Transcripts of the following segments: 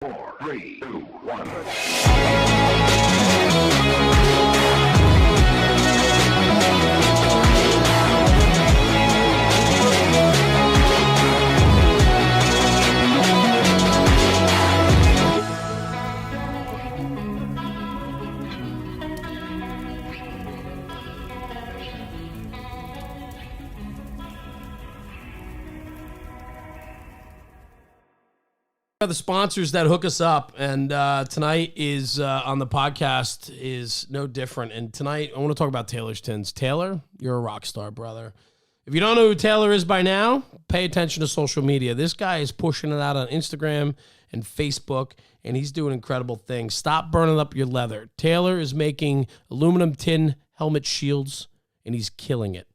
4, 3, 2, 1. The sponsors that hook us up, and tonight is on the podcast is no different. And tonight I want to talk about Taylor's Tins. Taylor, you're a rock star, brother. If you don't know who Taylor is by now, pay attention to social media. This guy is pushing it out on Instagram and Facebook, and he's doing incredible things. Stop burning up your leather. Taylor is making aluminum tin helmet shields, and he's killing it.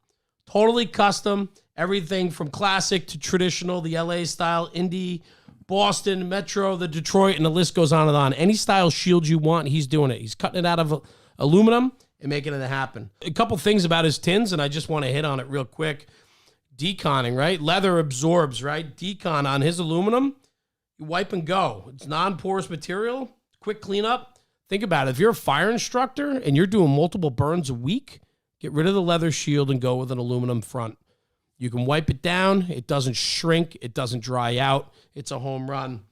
Totally custom, everything from classic to traditional, the LA style, indie, Boston, Metro, the Detroit, and the list goes on and on. Any style shield you want, he's doing it. He's cutting it out of aluminum and making it happen. A couple things about his tins, and I just want to hit on it real quick. Deconning, right? Leather absorbs, right? Decon on his aluminum, you wipe and go. It's non-porous material, quick cleanup. Think about it. If you're a fire instructor and you're doing multiple burns a week, get rid of the leather shield and go with an aluminum front. You can wipe it down. It doesn't shrink. It doesn't dry out. It's a home run.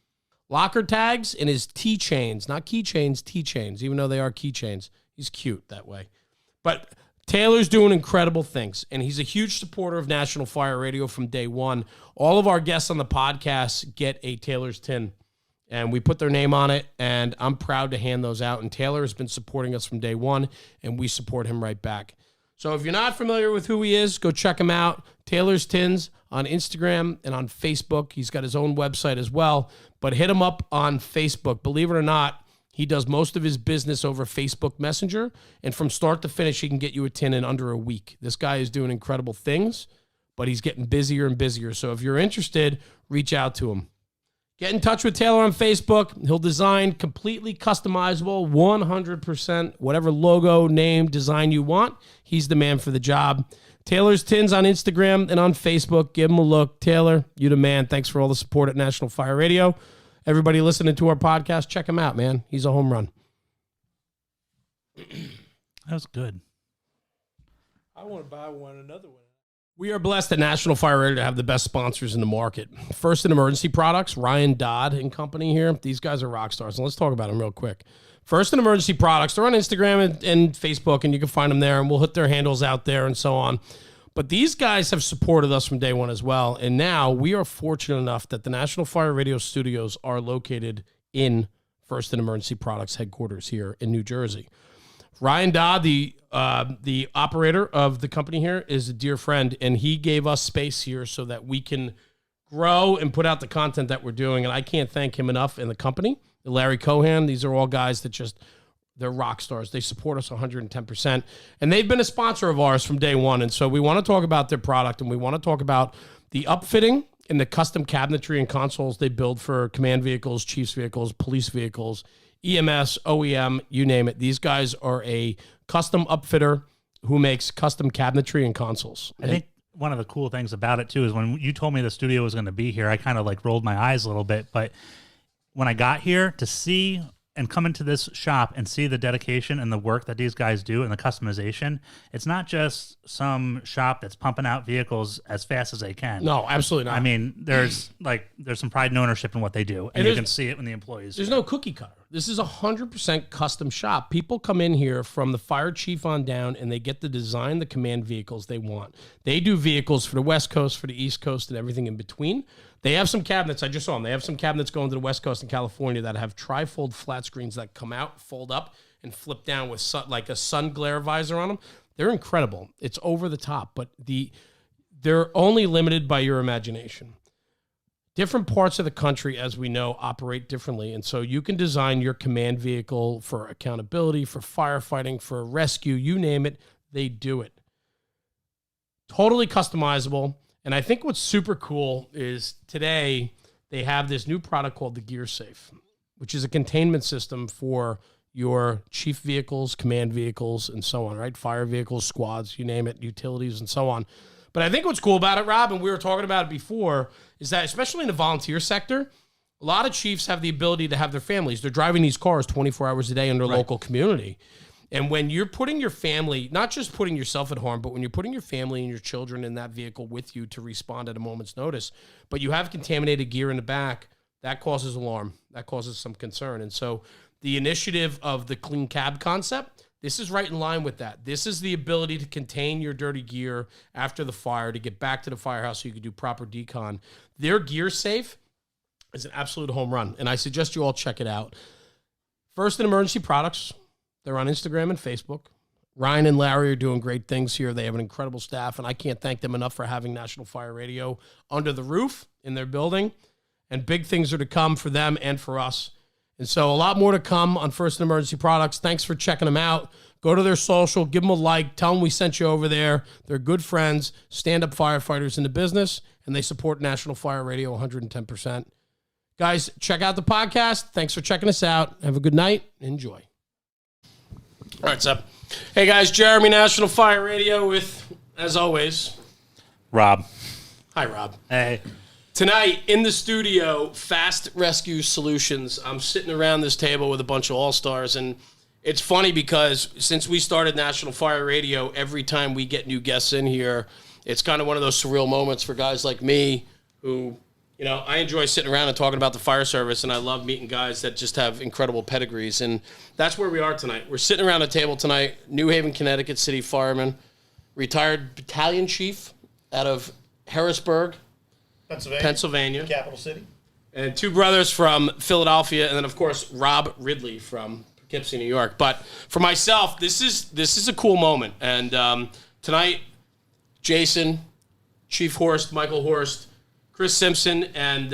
Locker tags and his T-chains, not keychains, T-chains, even though they are keychains. He's cute that way. But Taylor's doing incredible things, and he's a huge supporter of National Fire Radio from day one. All of our guests on the podcast get a Taylor's tin, and we put their name on it, and I'm proud to hand those out. And Taylor has been supporting us from day one, and we support him right back. So if you're not familiar with who he is, go check him out. Taylor's Tins on Instagram and on Facebook. He's got his own website as well, but hit him up on Facebook. Believe it or not, he does most of his business over Facebook Messenger, and from start to finish, he can get you a tin in under a week. This guy is doing incredible things, but he's getting busier and busier. So if you're interested, reach out to him. Get in touch with Taylor on Facebook. He'll design completely customizable, 100%, whatever logo, name, design you want. He's the man for the job. Taylor's Tins on Instagram and on Facebook. Give him a look. Taylor, you the man. Thanks for all the support at National Fire Radio. Everybody listening to our podcast, check him out, man. He's a home run. That was good. I want to buy another one. We are blessed at National Fire Radio to have the best sponsors in the market. First in Emergency Products, Ryan Dodd and company here. These guys are rock stars, and let's talk about them real quick. First in Emergency Products, they're on Instagram and Facebook, and you can find them there, and we'll hit their handles out there and so on. But these guys have supported us from day one as well, and now we are fortunate enough that the National Fire Radio studios are located in First in Emergency Products headquarters here in New Jersey. Ryan Dodd, the operator of the company here, is a dear friend, and he gave us space here so that we can grow and put out the content that we're doing. And I can't thank him enough and the company. Larry Cohan, these are all guys that they're rock stars. They support us 110%. And they've been a sponsor of ours from day one. And so we want to talk about their product, and we want to talk about the upfitting and the custom cabinetry and consoles they build for command vehicles, chiefs vehicles, police vehicles, EMS, OEM, you name it. These guys are a custom upfitter who makes custom cabinetry and consoles. I think one of the cool things about it, too, is when you told me the studio was going to be here, I kind of like rolled my eyes a little bit. But when I got here to see and come into this shop and see the dedication and the work that these guys do and the customization, it's not just some shop that's pumping out vehicles as fast as they can. No, absolutely not. I mean, there's some pride and ownership in what they do, and you can see it when the employees. There's no cookie cutter. This is 100% custom shop. People come in here from the fire chief on down, and they get to design the command vehicles they want. They do vehicles for the West Coast, for the East Coast, and everything in between. They have some cabinets. I just saw them. They have some cabinets going to the West Coast in California that have trifold flat screens that come out, fold up, and flip down with like a sun glare visor on them. They're incredible. It's over the top, but they're only limited by your imagination. Different parts of the country, as we know, operate differently. And so you can design your command vehicle for accountability, for firefighting, for rescue, you name it, they do it. Totally customizable. And I think what's super cool is today they have this new product called the Gear Safe, which is a containment system for your chief vehicles, command vehicles, and so on, right? Fire vehicles, squads, you name it, utilities, and so on. But I think what's cool about it, Rob, and we were talking about it before, is that especially in the volunteer sector, A lot of chiefs have the ability to have their families. They're driving these cars 24 hours a day in their local community. And when you're putting your family, not just putting yourself at harm, but when you're putting your family and your children in that vehicle with you to respond at a moment's notice, but you have contaminated gear in the back, that causes alarm. That causes some concern. And so the initiative of the clean cab concept, this is right in line with that. This is the ability to contain your dirty gear after the fire, to get back to the firehouse so you can do proper decon. Their Gear Safe is an absolute home run, and I suggest you all check it out. First in Emergency Products. They're on Instagram and Facebook. Ryan and Larry are doing great things here. They have an incredible staff, and I can't thank them enough for having National Fire Radio under the roof in their building. And big things are to come for them and for us. And so a lot more to come on First and Emergency Products. Thanks for checking them out. Go to their social, give them a like, tell them we sent you over there. They're good friends, stand-up firefighters in the business, and they support National Fire Radio 110%. Guys, check out the podcast. Thanks for checking us out. Have a good night. Enjoy. All right, Seb. Hey, guys, Jeremy, National Fire Radio with, as always, Rob. Hi, Rob. Hey. Tonight, in the studio, Fast Rescue Solutions. I'm sitting around this table with a bunch of all-stars, and it's funny because since we started National Fire Radio, every time we get new guests in here, it's kind of one of those surreal moments for guys like me who, you know, I enjoy sitting around and talking about the fire service, and I love meeting guys that just have incredible pedigrees, and that's where we are tonight. We're sitting around a table tonight, New Haven, Connecticut city fireman, retired battalion chief out of Harrisburg, Pennsylvania, capital city, and two brothers from Philadelphia, and then, of course, Rob Ridley from Poughkeepsie, New York. But for myself, this is a cool moment, and tonight, Jason, Chief Horst, Michael Horst, Chris Simpson, and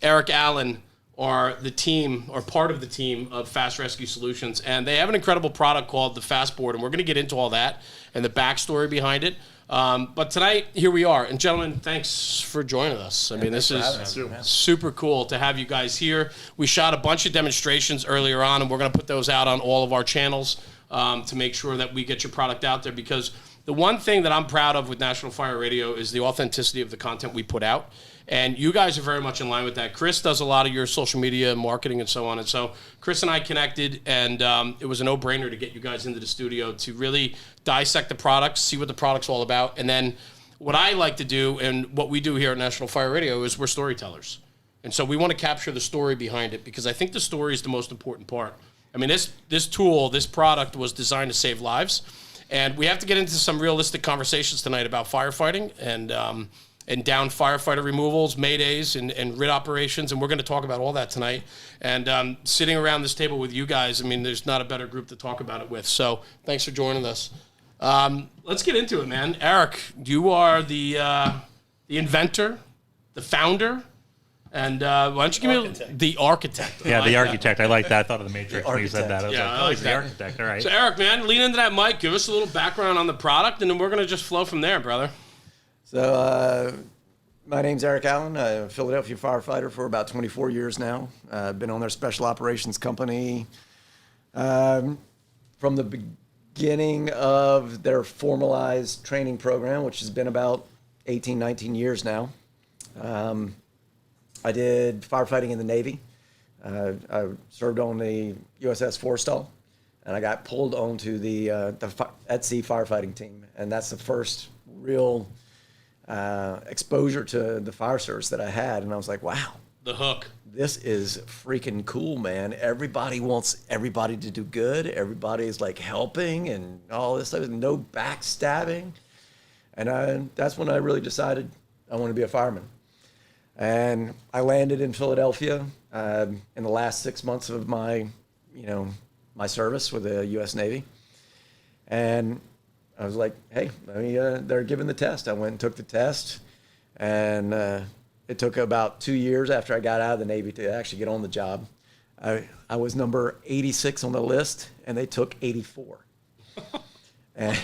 Eric Allen are the team, or part of the team of Fast Rescue Solutions. And they have an incredible product called the Fast Board, and we're going to get into all that and the backstory behind it. But tonight, here we are. And gentlemen, thanks for joining us. I mean, this is super cool to have you guys here. We shot a bunch of demonstrations earlier on, and we're going to put those out on all of our channels to make sure that we get your product out there, because the one thing that I'm proud of with National Fire Radio is the authenticity of the content we put out. And you guys are very much in line with that. Chris does a lot of your social media marketing and so on. And so Chris and I connected, and it was a no-brainer to get you guys into the studio to really dissect the products, see what the product's all about. And then what I like to do, and what we do here at National Fire Radio, is we're storytellers. And so we want to capture the story behind it, because I think the story is the most important part. I mean, this tool, this product was designed to save lives. And we have to get into some realistic conversations tonight about firefighting and down firefighter removals, maydays, and RIT operations, and we're going to talk about all that tonight. And sitting around this table with you guys, I mean, there's not a better group to talk about it with. So thanks for joining us. Let's get into it, man. Eric, you are the inventor, the founder, and why don't you give me the architect? Yeah, the architect. I like that. I thought of the Matrix when you said that. I was I like the that. architect. All right. So Eric, man, lean into that mic. Give us a little background on the product, and then we're going to just flow from there, brother. So my name's Eric Allen. I'm a Philadelphia firefighter for about 24 years now. I've been on their special operations company from the beginning of their formalized training program, which has been about 18, 19 years now. I did firefighting in the Navy. I served on the USS Forrestal, and I got pulled onto the at-sea firefighting team. And that's the first real exposure to the fire service that I had. And I was like, wow. The hook. This is freaking cool, man. Everybody wants everybody to do good. Everybody's like helping and all this stuff. No backstabbing. And that's when I really decided I want to be a fireman. And I landed in Philadelphia in the last 6 months of my service with the U.S. Navy. And I was like, hey, they're giving the test. I went and took the test. And it took about 2 years after I got out of the Navy to actually get on the job. I was number 86 on the list, and they took 84. and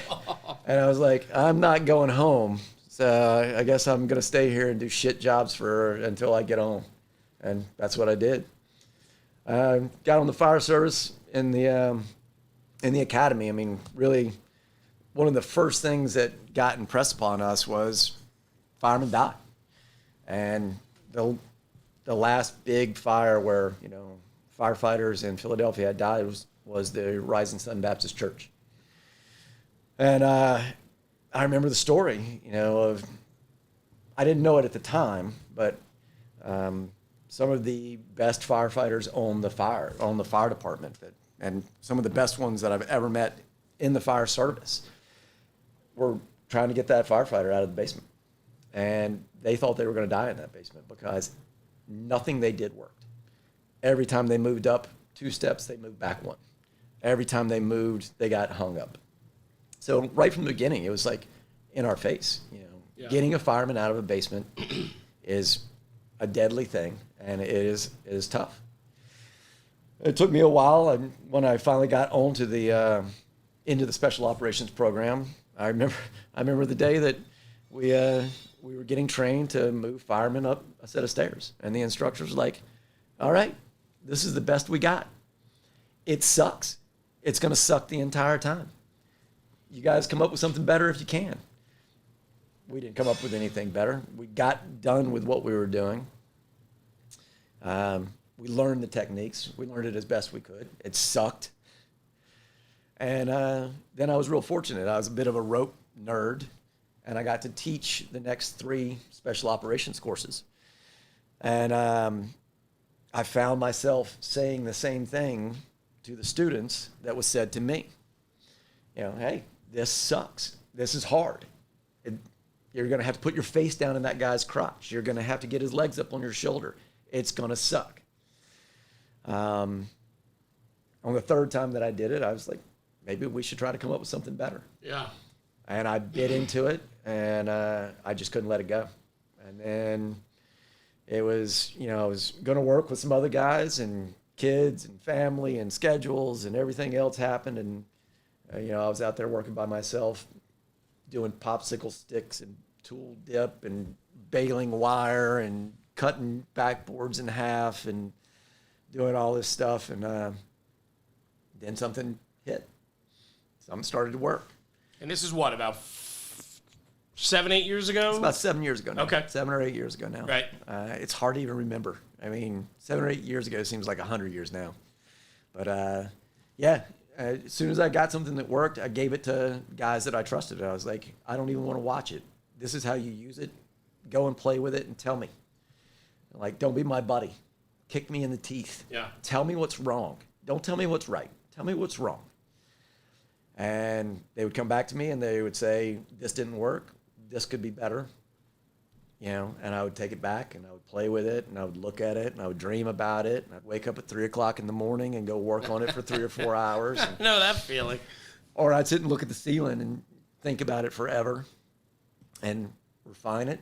I was like, I'm not going home. So I guess I'm going to stay here and do shit jobs until I get home. And that's what I did. Got on the fire service in the academy. I mean, really, one of the first things that got impressed upon us was firemen die. And the last big fire where, firefighters in Philadelphia had died was the Rising Sun Baptist Church. And I remember the story, of, I didn't know it at the time, but some of the best firefighters own the fire department, and some of the best ones that I've ever met in the fire service were trying to get that firefighter out of the basement. And they thought they were going to die in that basement because nothing they did worked. Every time they moved up 2 steps, they moved back 1. Every time they moved, they got hung up. So right from the beginning, it was like in our face. Getting a fireman out of a basement is a deadly thing, and it is tough. It took me a while, and when I finally got into the special operations program, I remember the day that we were getting trained to move firemen up a set of stairs, and the instructor was like, "All right, this is the best we got. It sucks. It's going to suck the entire time. You guys come up with something better if you can." We didn't come up with anything better. We got done with what we were doing. We learned the techniques. We learned it as best we could. It sucked. And then I was real fortunate. I was a bit of a rope nerd, and I got to teach the next 3 special operations courses. And I found myself saying the same thing to the students that was said to me. Hey, this sucks. This is hard. You're going to have to put your face down in that guy's crotch. You're going to have to get his legs up on your shoulder. It's going to suck. On the 3rd time that I did it, I was like, maybe we should try to come up with something better. Yeah. And I bit into it, and I just couldn't let it go. And then it was, I was going to work with some other guys, and kids and family and schedules and everything else happened. And, I was out there working by myself, doing popsicle sticks and tool dip and baling wire and cutting backboards in half and doing all this stuff. And then something hit. Something started to work. And this is what, about 7, 8 years ago? It's about 7 years ago now. Okay. 7 or 8 years ago now. Right. It's hard to even remember. 7 or 8 years ago seems like 100 years now. But as soon as I got something that worked, I gave it to guys that I trusted. I was like, I don't even want to watch it. This is how you use it. Go and play with it and tell me. Like, don't be my buddy. Kick me in the teeth. Yeah. Tell me what's wrong. Don't tell me what's right. Tell me what's wrong. And they would come back to me and they would say, this didn't work. This could be better. And I would take it back and I would play with it and I would look at it and I would dream about it. And I'd wake up at 3 o'clock in the morning and go work on it for 3 or 4 hours. I know that feeling. Or I'd sit and look at the ceiling and think about it forever and refine it.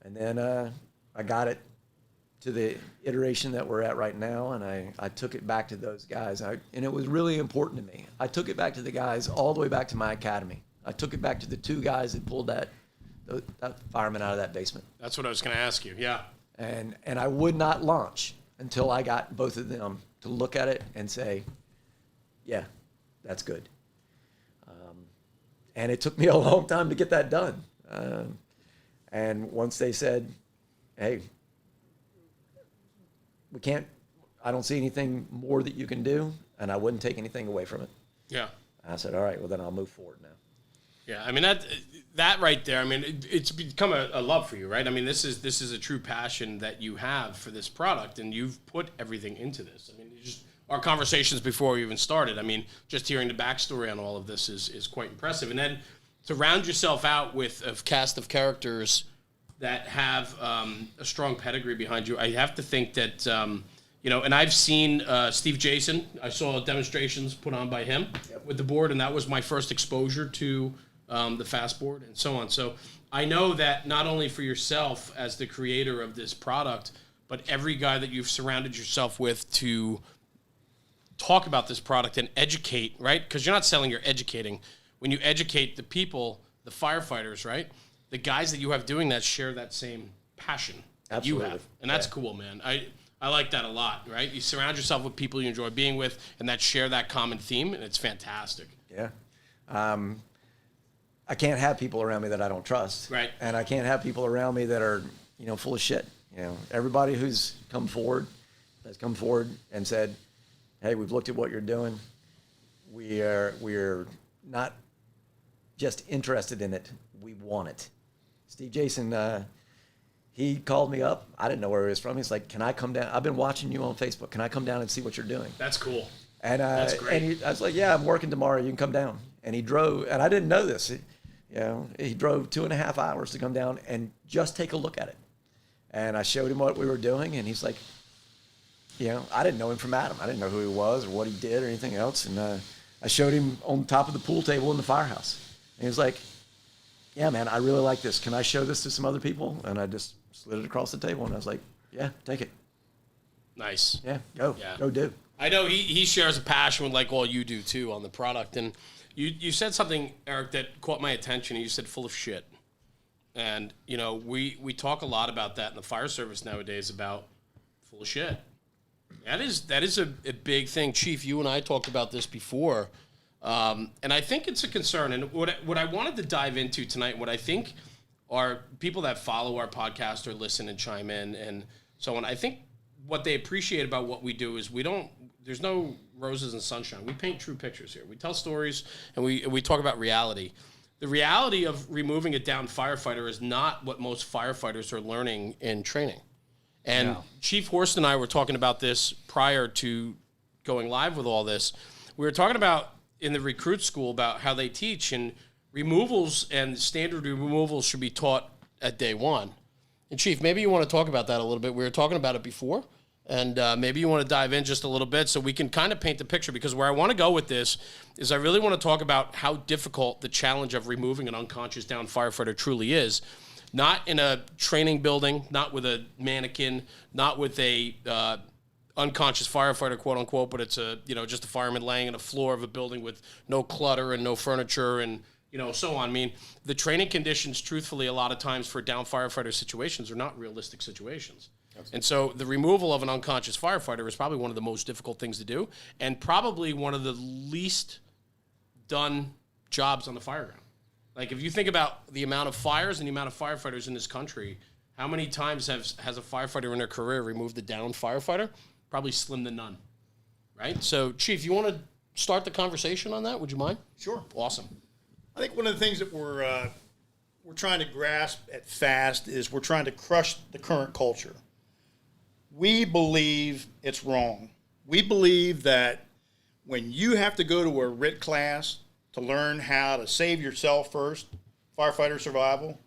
And then I got it to the iteration that we're at right now, and I took it back to those guys. And it was really important to me. I took it back to the guys all the way back to my academy. I took it back to the 2 guys that pulled that fireman out of that basement. That's what I was going to ask you, yeah. And I would not launch until I got both of them to look at it and say, yeah, that's good. And it took me a long time to get that done. And once they said, hey, I don't see anything more that you can do, and I wouldn't take anything away from it. Yeah. I said, all right, well, then I'll move forward now. Yeah, that right there, it's become a love for you, right? This is a true passion that you have for this product, and you've put everything into this. Just our conversations before we even started, just hearing the backstory on all of this is quite impressive. And then to round yourself out with a cast of characters that have a strong pedigree behind you, I have to think that, and I've seen Steve Jason. I saw demonstrations put on by him with the board, and that was my first exposure to the fast board and so on. So I know that not only for yourself as the creator of this product, but every guy that you've surrounded yourself with to talk about this product and educate, right? Because you're not selling, you're educating. When you educate the people, the firefighters, right? The guys that you have doing that share that same passion that you have. And that's cool, man. I like that a lot, right? You surround yourself with people you enjoy being with and that share that common theme, and it's fantastic. Yeah. I can't have people around me that I don't trust. Right. And I can't have people around me that are, full of shit. Everybody who's come forward has come forward and said, hey, we've looked at what you're doing. We're not just interested in it. We want it. Steve Jason, he called me up. I didn't know where he was from. He's like, can I come down? I've been watching you on Facebook. Can I come down and see what you're doing? That's cool. And That's great. I was like, yeah, I'm working tomorrow. You can come down. And he drove, and I didn't know this. He drove 2.5 hours to come down and just take a look at it. And I showed him what we were doing, and he's like, I didn't know him from Adam. I didn't know who he was or what he did or anything else. And I showed him on top of the pool table in the firehouse. And he was like, yeah, man, I really like this. Can I show this to some other people? And I just slid it across the table, and I was like, yeah, take it. Nice. Yeah, go do. I know he shares a passion with like all you do too on the product. And you said something, Eric, that caught my attention. You said full of shit. And, we talk a lot about that in the fire service nowadays about full of shit. That is a big thing. Chief, you and I talked about this before. And I think it's a concern. And what I wanted to dive into tonight, what I think are people that follow our podcast or listen and chime in and so on, I think what they appreciate about what we do is there's no roses and sunshine. We paint true pictures here. We tell stories and we talk about reality. The reality of removing a downed firefighter is not what most firefighters are learning in training. And Chief Horst and I were talking about this prior to going live with all this. We were talking about in the recruit school about how they teach, and removals and standard removals should be taught at day one. And Chief, maybe you want to talk about that a little bit. We were talking about it before, and maybe you want to dive in just a little bit so we can kind of paint the picture, because where I want to go with this is I really want to talk about how difficult the challenge of removing an unconscious downed firefighter truly is. Not in a training building, not with a mannequin, not with a unconscious firefighter, quote unquote, but it's just a fireman laying on the floor of a building with no clutter and no furniture and so on. I mean, the training conditions, truthfully, a lot of times for down firefighter situations are not realistic situations. Absolutely. And so the removal of an unconscious firefighter is probably one of the most difficult things to do, and probably one of the least done jobs on the fire ground. Like, if you think about the amount of fires and the amount of firefighters in this country, how many times has a firefighter in their career removed a downed firefighter? Probably slim to none, right? So, Chief, you want to start the conversation on that? Would you mind? Sure. Awesome. I think one of the things that we're trying to grasp at FAST is we're trying to crush the current culture. We believe it's wrong. We believe that when you have to go to a RIT class to learn how to save yourself first, firefighter survival,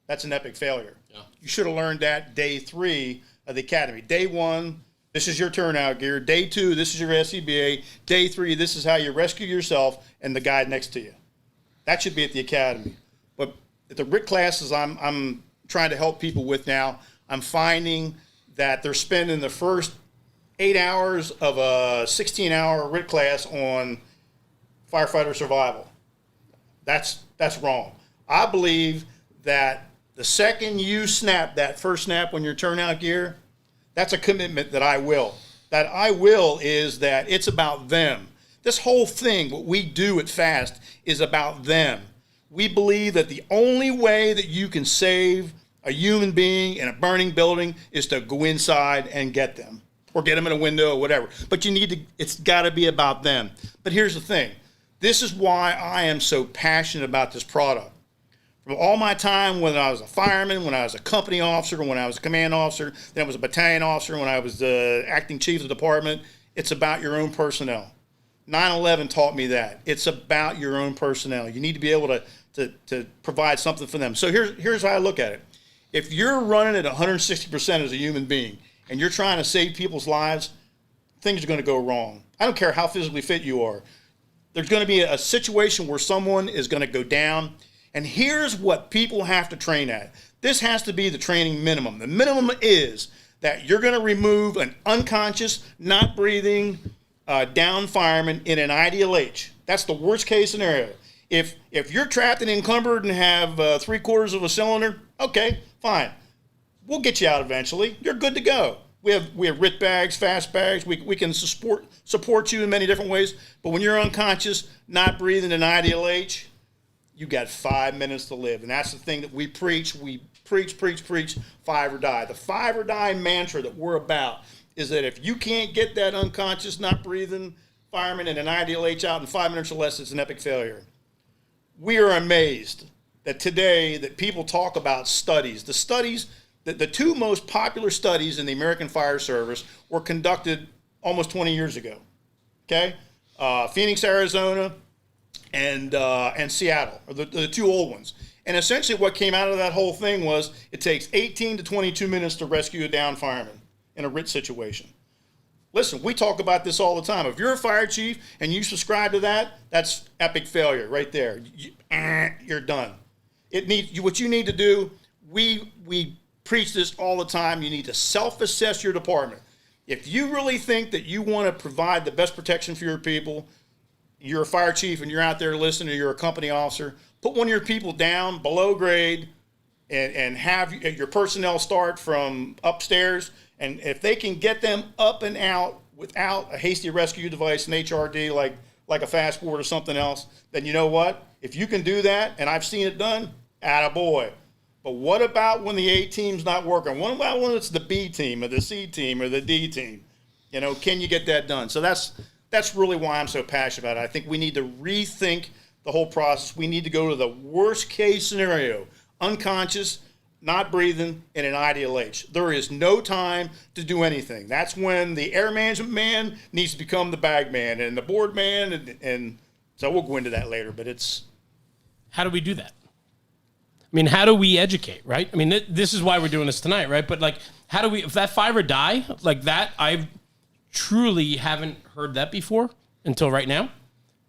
that's an epic failure. Yeah. You should have learned that day 3 of the academy. Day 1, this is your turnout gear. Day 2, this is your SCBA. Day 3, this is how you rescue yourself and the guy next to you. That should be at the academy. But at the RIT classes I'm trying to help people with now, I'm finding that they're spending the first 8 hours of a 16-hour RIT class on firefighter survival. That's wrong. I believe that the second you snap that first snap on your turnout gear, that's a commitment that I will. That I will is that it's about them. This whole thing, what we do at FAST, is about them. We believe that the only way that you can save a human being in a burning building is to go inside and get them, or get them in a window or whatever. But it's got to be about them. But here's the thing. This is why I am so passionate about this product. From all my time when I was a fireman, when I was a company officer, when I was a command officer, then I was a battalion officer, when I was the acting chief of the department, it's about your own personnel. 9/11 taught me that. It's about your own personnel. You need to be able to provide something for them. So here's how I look at it. If you're running at 160% as a human being and you're trying to save people's lives, things are going to go wrong. I don't care how physically fit you are. There's going to be a situation where someone is going to go down. And here's what people have to train at. This has to be the training minimum. The minimum is that you're going to remove an unconscious, not breathing, down fireman in an IDLH. That's the worst case scenario. If you're trapped and encumbered and have 3/4 of a cylinder, okay, fine. We'll get you out eventually. You're good to go. We have RIT bags, fast bags. We can support you in many different ways. But when you're unconscious, not breathing in IDLH, you got 5 minutes to live. And that's the thing that we preach. We preach, five or die. The five or die mantra that we're about is that if you can't get that unconscious, not breathing fireman in an IDLH out in 5 minutes or less, it's an epic failure. We are amazed that today that people talk about studies. The studies, the two most popular studies in the American Fire Service were conducted almost 20 years ago. Okay? Phoenix, Arizona, and Seattle are the two old ones. And essentially what came out of that whole thing was it takes 18 to 22 minutes to rescue a downed fireman in a RIT situation. Listen, we talk about this all the time. If you're a fire chief and you subscribe to that, that's epic failure right there. You're done. What you need to do, we preach this all the time. You need to self-assess your department. If you really think that you want to provide the best protection for your people, you're a fire chief and you're out there listening, or you're a company officer, put one of your people down below grade and have your personnel start from upstairs. And if they can get them up and out without a hasty rescue device, an HRD, like a fast board or something else, then you know what? If you can do that, and I've seen it done, attaboy. But what about when the A team's not working? What about when it's the B team or the C team or the D team? Can you get that done? So that's really why I'm so passionate about it. I think we need to rethink the whole process. We need to go to the worst case scenario, unconscious, not breathing, in an IDLH. There is no time to do anything. That's when the air management man needs to become the bag man and the board man, and so we'll go into that later, but it's... How do we do that? I mean, how do we educate, right? I mean, this is why we're doing this tonight, right? But, how do we, if that fire or die, like that, I truly haven't heard that before until right now.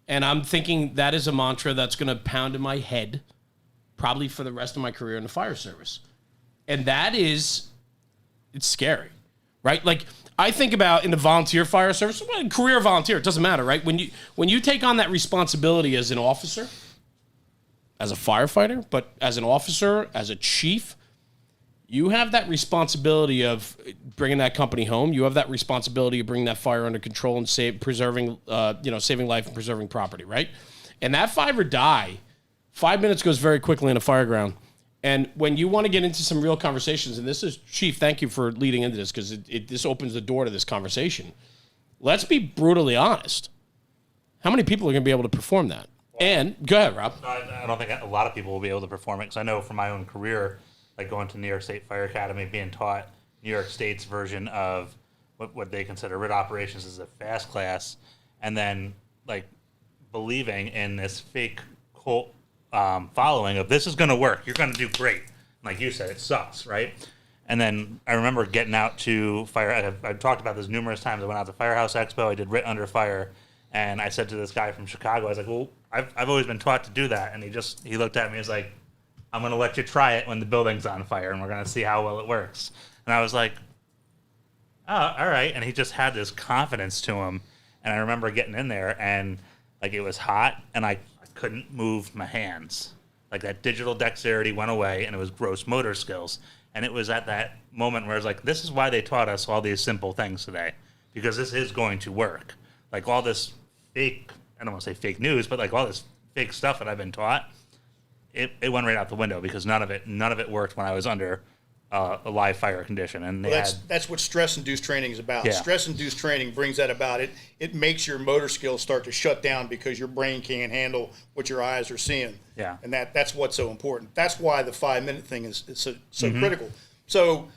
And I'm thinking that is a mantra that's going to pound in my head probably for the rest of my career in the fire service. And it's scary, right? Like, I think about in the volunteer fire service, career volunteer, it doesn't matter, right? When you take on that responsibility as an officer, as a firefighter, but as an officer, as a chief, you have that responsibility of bringing that company home. You have that responsibility of bringing that fire under control and saving life and preserving property, right? And that fire or die, 5 minutes goes very quickly in a fire ground. And when you want to get into some real conversations, and this is, Chief, thank you for leading into this because this opens the door to this conversation. Let's be brutally honest. How many people are going to be able to perform that? And go ahead, Rob. I don't think a lot of people will be able to perform it because I know from my own career, like going to New York State Fire Academy, being taught New York State's version of what they consider RIT operations as a fast class, and then like believing in this fake cult following of this is going to work. You're going to do great. Like you said, it sucks, right? And then I remember getting out to fire. I've talked about this numerous times. I went out to Firehouse Expo. I did RIT under fire. And I said to this guy from Chicago, I was like, well, I've always been taught to do that. And he looked at me and was like, I'm going to let you try it when the building's on fire, and we're going to see how well it works. And I was like, oh, all right. And he just had this confidence to him. And I remember getting in there, and like it was hot, and I couldn't move my hands. Like that digital dexterity went away, and it was gross motor skills. And it was at that moment where I was like, this is why they taught us all these simple things today, because this is going to work. Like all this fake, I don't want to say fake news, but like all this fake stuff that I've been taught, it went right out the window because none of it worked when I was under a live fire condition. And that's what stress-induced training is about. Yeah. Stress-induced training brings that about. It makes your motor skills start to shut down because your brain can't handle what your eyes are seeing. Yeah. And that's what's so important. That's why the 5-minute thing is so critical. So,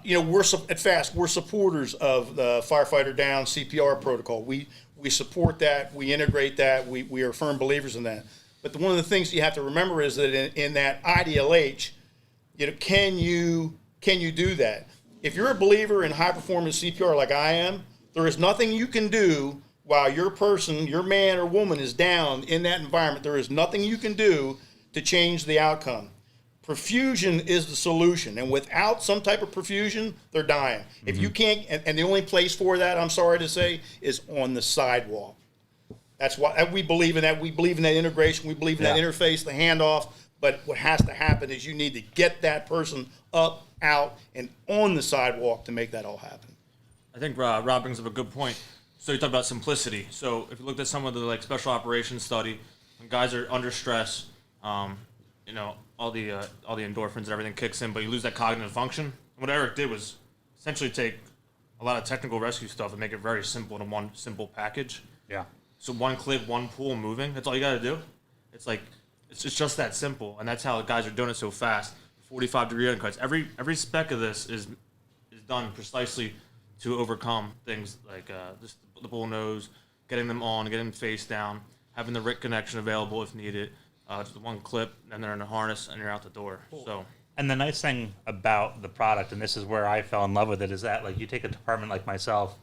we're at FAST, we're supporters of the firefighter down CPR protocol. We support that. We integrate that. We are firm believers in that. But one of the things you have to remember is that in that IDLH, can you do that? If you're a believer in high performance CPR like I am, there is nothing you can do while your man or woman is down in that environment. There is nothing you can do to change the outcome. Perfusion is the solution, and without some type of perfusion, they're dying. If you can't, and the only place for that, I'm sorry to say, is on the sidewalk. That's why we believe in that. We believe in that integration. We believe in that interface, the handoff. But what has to happen is you need to get that person up, out, and on the sidewalk to make that all happen. I think Rob brings up a good point. So you talk about simplicity. So if you looked at some of the special operations study, when guys are under stress, you know, all the endorphins and everything kicks in, but you lose that cognitive function. What Eric did was essentially take a lot of technical rescue stuff and make it very simple in one simple package. Yeah. So one clip, one pool, moving. That's all you got to do. It's like it's just that simple, and that's how the guys are doing it so fast. 45-degree undercuts. Every speck of this is done precisely to overcome things like just the bull nose, getting them on, getting them face down, having the RIC connection available if needed. Just one clip, and they're in a harness, and you're out the door. So. And the nice thing about the product, and this is where I fell in love with it, is that like you take a department like myself,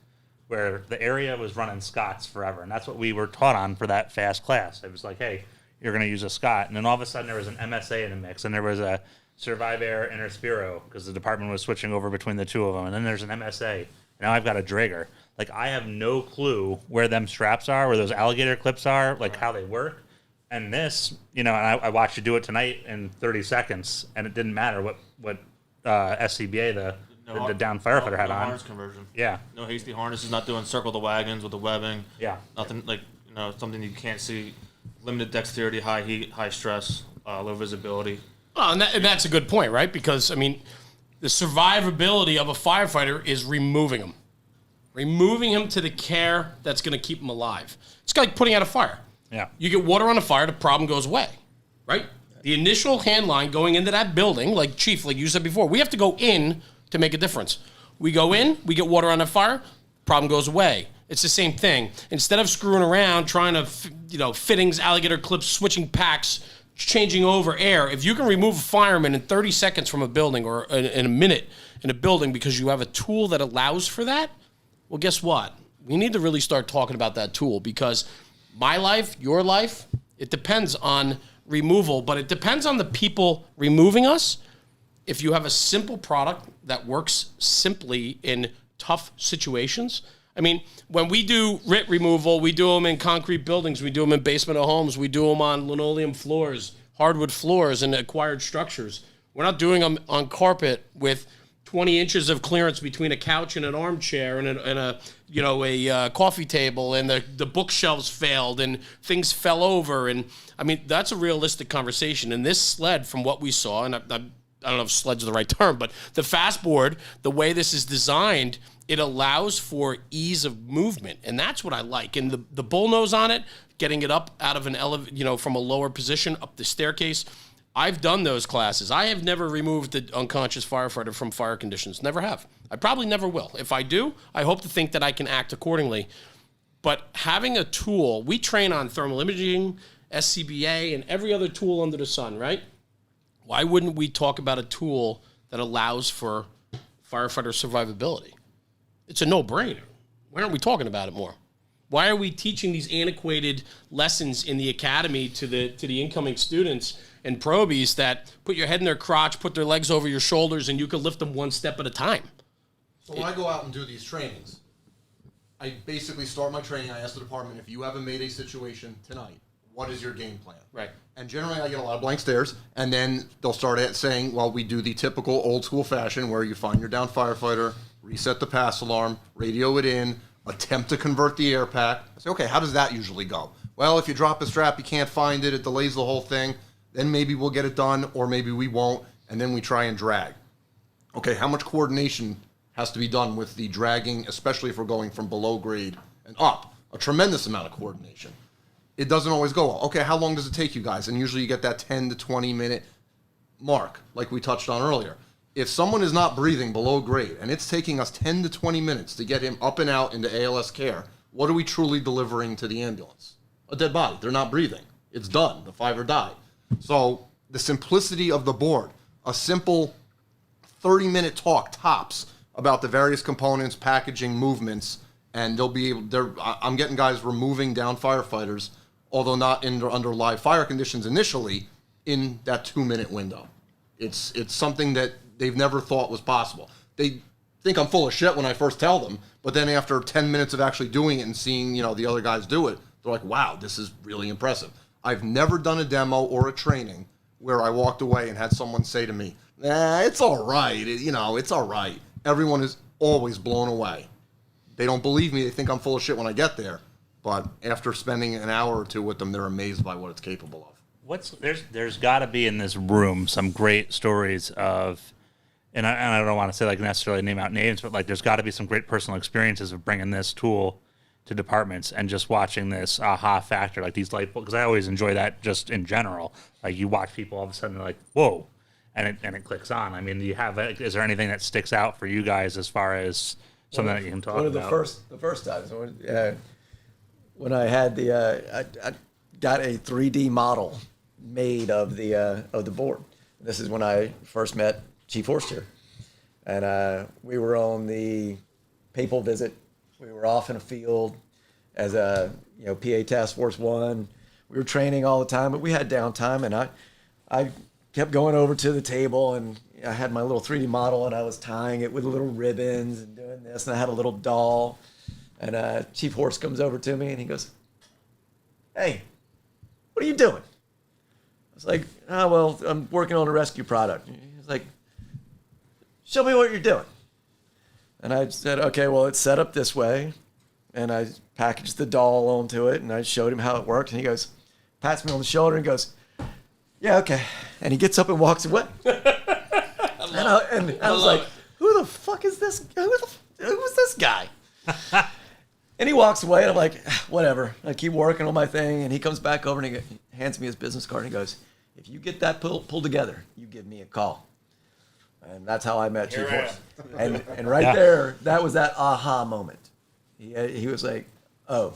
where the area was running Scots forever, and that's what we were taught on for that fast class. It was like, hey, you're going to use a Scott, and then all of a sudden there was an MSA in the mix, and there was a Survive Air Interspiro because the department was switching over between the two of them, and then there's an MSA. Now I've got a Draeger. Like I have no clue where them straps are, where those alligator clips are, like how they work. And this, you know, and I watched you do it tonight in 30 seconds, and it didn't matter what SCBA, the down firefighter had on. Harness conversion. Yeah. No hasty harnesses, not doing circle the wagons with the webbing. Yeah. Nothing like, you know, something you can't see. Limited dexterity, high heat, high stress, low visibility. Well, and that's a good point, right? Because, I mean, the survivability of a firefighter is removing him. Removing him to the care that's going to keep him alive. It's like putting out a fire. Yeah. You get water on a fire, the problem goes away, right? The initial hand line going into that building, like Chief, like you said before, we have to go in to make a difference. We go in, we get water on the fire, problem goes away. It's the same thing. Instead of screwing around, trying to, fittings, alligator clips, switching packs, changing over air, if you can remove a fireman in 30 seconds from a building or in a minute in a building because you have a tool that allows for that, well, guess what? We need to really start talking about that tool because my life, your life, it depends on removal, but it depends on the people removing us. If you have a simple product that works simply in tough situations, I mean, when we do RIT removal, we do them in concrete buildings, we do them in basement of homes, we do them on linoleum floors, hardwood floors, and acquired structures. We're not doing them on carpet with 20 inches of clearance between a couch and an armchair and a coffee table, and the bookshelves failed and things fell over. And I mean, that's a realistic conversation. And this sled, from what we saw, and I don't know if sled's the right term, but the fastboard, the way this is designed, it allows for ease of movement, and that's what I like. And the bullnose on it, getting it up out of an from a lower position up the staircase. I've done those classes. I have never removed the unconscious firefighter from fire conditions. Never have. I probably never will. If I do, I hope to think that I can act accordingly. But having a tool, we train on thermal imaging, SCBA, and every other tool under the sun, right? Why wouldn't we talk about a tool that allows for firefighter survivability? It's a no-brainer. Why aren't we talking about it more? Why are we teaching these antiquated lessons in the academy to the incoming students and probies that put your head in their crotch, put their legs over your shoulders, and you can lift them one step at a time? So when I go out and do these trainings, I basically start my training. I ask the department, if you have a Mayday situation tonight, what is your game plan? Right. And generally I get a lot of blank stares, and then they'll start at saying, well, we do the typical old school fashion where you find your down firefighter, reset the pass alarm, radio it in, attempt to convert the air pack. I say, okay, how does that usually go? Well, if you drop a strap, you can't find it, it delays the whole thing, then maybe we'll get it done, or maybe we won't, and then we try and drag. Okay, how much coordination has to be done with the dragging, especially if we're going from below grade and up? A tremendous amount of coordination. It doesn't always go well. Okay, how long does it take you guys? And usually you get that 10 to 20 minute mark, like we touched on earlier. If someone is not breathing below grade, and it's taking us 10 to 20 minutes to get him up and out into ALS care, what are we truly delivering to the ambulance? A dead body. They're not breathing. It's done. The fiver died. So the simplicity of the board, a simple 30-minute talk tops about the various components, packaging, movements, and they'll be able. I'm getting guys removing down firefighters, although not under live fire conditions initially, in that 2-minute window. It's something that they've never thought was possible. They think I'm full of shit when I first tell them, but then after 10 minutes of actually doing it and seeing the other guys do it, they're like, wow, this is really impressive. I've never done a demo or a training where I walked away and had someone say to me, it's all right. It's all right. Everyone is always blown away. They don't believe me. They think I'm full of shit when I get there. But after spending an hour or two with them, they're amazed by what it's capable of. There's got to be in this room some great stories of, and I don't want to say like necessarily name out names, but like there's got to be some great personal experiences of bringing this tool to departments and just watching this aha factor, like these light bulbs. Because I always enjoy that just in general. Like you watch people all of a sudden they're like, whoa, and it clicks on. I mean, is there anything that sticks out for you guys as far as something that you can talk about? One of the first times when I had I got a 3D model made of the board. This is when I first met Chief Horster, and we were on the papal visit. We were off in a field as a PA Task Force 1. We were training all the time, but we had downtime, and I kept going over to the table, and I had my little 3D model, and I was tying it with little ribbons and doing this, and I had a little doll, and Chief Horst comes over to me, and he goes, "Hey, what are you doing?" I was like, "Oh, well, I'm working on a rescue product." He's like, "Show me what you're doing." And I said, "Okay, well, it's set up this way." And I packaged the doll onto it, and I showed him how it worked. And he goes, pats me on the shoulder and goes, "Yeah, okay." And he gets up and walks away. I was like, "Who the fuck is this? Who is this guy?" And he walks away, and I'm like, "Whatever." I keep working on my thing, and he comes back over and he hands me his business card, and he goes, "If you get that pulled together, you give me a call." And that's how I met Chief Horst. And right there, that was that aha moment. He was like, "Oh,"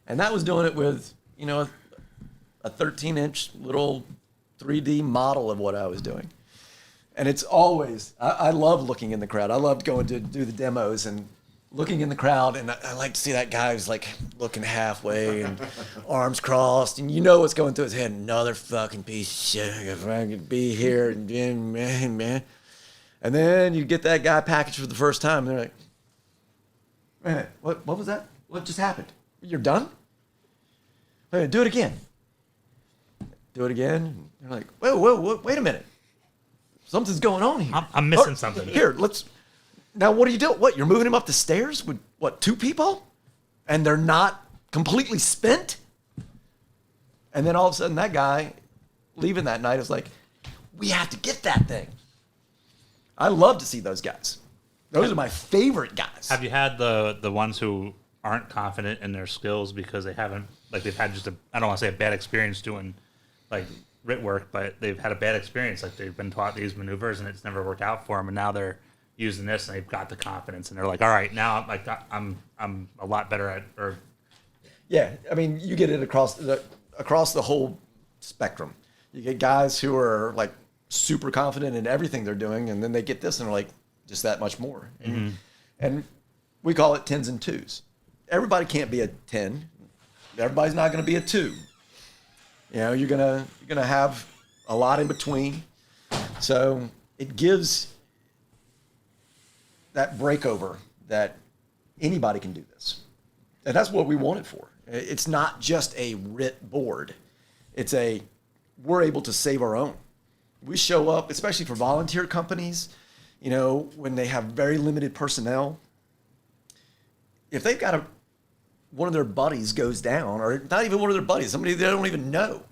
and that was doing it with a 13-inch little 3D model of what I was doing. And it's always I love looking in the crowd. I loved going to do the demos and looking in the crowd, and I like to see that guy who's like looking halfway and arms crossed, and what's going through his head. Another fucking piece of shit. If I could be here, and man. And then you get that guy packaged for the first time, and they're like, "Man, what was that? What just happened? You're done? Wait, do it again." Do it again. And they're like, whoa, wait a minute. Something's going on here. I'm missing something. Here, now what are you doing? What, you're moving him up the stairs with, two people? And they're not completely spent? And then all of a sudden that guy leaving that night is like, "We have to get that thing." I love to see those guys. Those are my favorite guys. Have you had the ones who aren't confident in their skills because they've had just I don't want to say a bad experience doing like RIT work, but they've had a bad experience. Like they've been taught these maneuvers and it's never worked out for them, and now they're using this and they've got the confidence and they're like, "All right, now I'm a lot better at." Or yeah, I mean, you get it across the whole spectrum. You get guys who are like super confident in everything they're doing, and then they get this and they're like just that much more. And we call it 10s and 2s. Everybody can't be a 10. Everybody's not going to be a 2. You're gonna have a lot in between. So it gives that breakover that anybody can do this. And that's what we want it for. It's not just a RIT board. We're able to save our own. We show up, especially for volunteer companies, when they have very limited personnel. If they've got one of their buddies goes down, or not even one of their buddies, somebody they don't even know,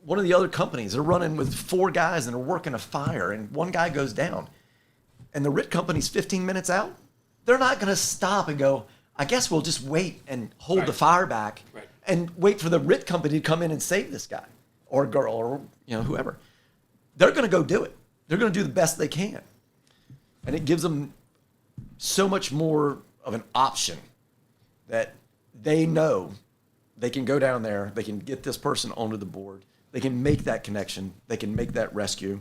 one of the other companies, they're running with 4 guys and they're working a fire, and one guy goes down, and the RIT company's 15 minutes out, they're not going to stop and go, "I guess we'll just wait and hold the fire back and wait for the RIT company to come in and save this guy or girl or whoever." They're going to go do it. They're going to do the best they can. And it gives them so much more of an option that they know they can go down there, they can get this person onto the board, they can make that connection, they can make that rescue.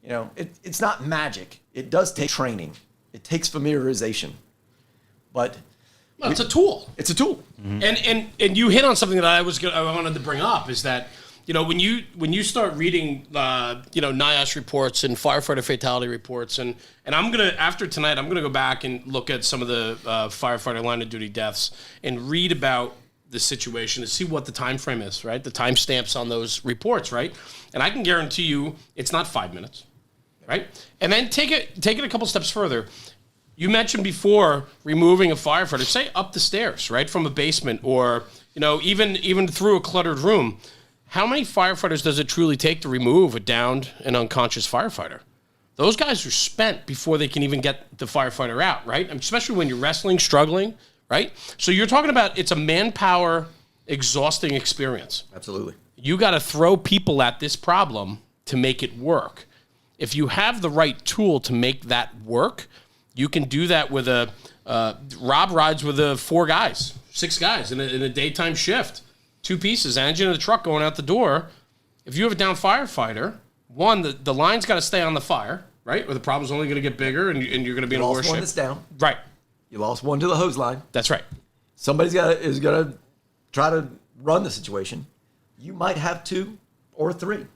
It's not magic. It does take training. It takes familiarization. But it's a tool. It's a tool. Mm-hmm. And you hit on something that I wanted to bring up is that when you start reading NIOSH reports and firefighter fatality reports, and I'm gonna after tonight I'm gonna go back and look at some of the firefighter line of duty deaths and read about the situation to see what the time frame is, right? The time stamps on those reports, right? And I can guarantee you it's not 5 minutes, right? And then take it a couple steps further. You mentioned before removing a firefighter, say up the stairs, right, from a basement, or even through a cluttered room. how many firefighters does it truly take to remove a downed and unconscious firefighter? Those guys are spent before they can even get the firefighter out, right? Especially when you're wrestling, struggling, right? So you're talking about it's a manpower exhausting experience. Absolutely. You got to throw people at this problem to make it work. If you have the right tool to make that work, you can do that with a Rob rides with 6 guys in a daytime shift, 2 pieces, engine in the truck going out the door. If you have a down firefighter, one, the line's got to stay on the fire, right? Or the problem's only going to get bigger, and you're going to be in a worse Lost one shape. that's down. Right. You lost one to the hose line. That's right. Somebody's is going to try to run the situation. You might have 2 or 3.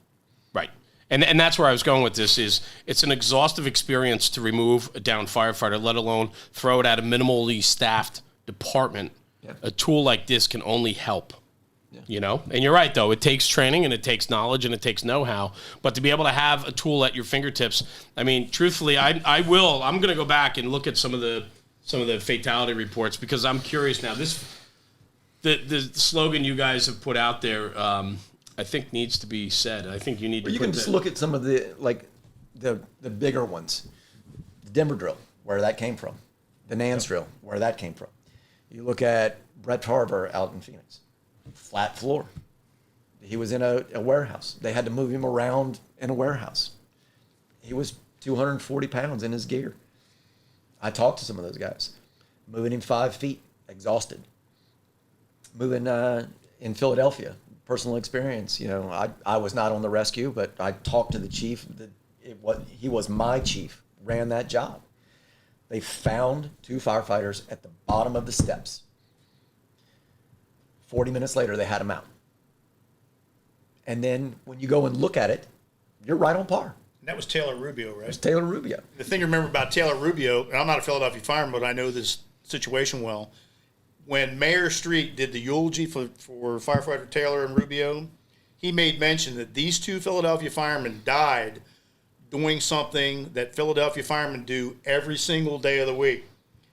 Right. And that's where I was going with this is it's an exhaustive experience to remove a downed firefighter, let alone throw it at a minimally staffed department. Yeah. A tool like this can only help. You know, and you're right, though. It takes training and it takes knowledge and it takes know-how. But to be able to have a tool at your fingertips, I mean, truthfully, I'm going to go back and look at some of the fatality reports because I'm curious now. The slogan you guys have put out there, I think needs to be said. I think you need to. You can just look at some of the bigger ones, the Denver drill, where that came from, the Nance drill, where that came from. You look at Brett Favre out in Phoenix. Flat floor. He was in a warehouse. They had to move him around in a warehouse. He was 240 pounds in his gear. I talked to some of those guys. Moving him 5 feet, exhausted. Moving in Philadelphia, personal experience. You know, I was not on the rescue, but I talked to the chief. He was my chief, ran that job. They found 2 firefighters at the bottom of the steps. 40 minutes later, they had him out. And then when you go and look at it, you're right on par. And that was Taylor Rubio, right? It's Taylor Rubio. The thing to remember about Taylor Rubio, and I'm not a Philadelphia fireman, but I know this situation well. When Mayor Street did the eulogy for firefighter Taylor and Rubio, he made mention that these 2 Philadelphia firemen died doing something that Philadelphia firemen do every single day of the week,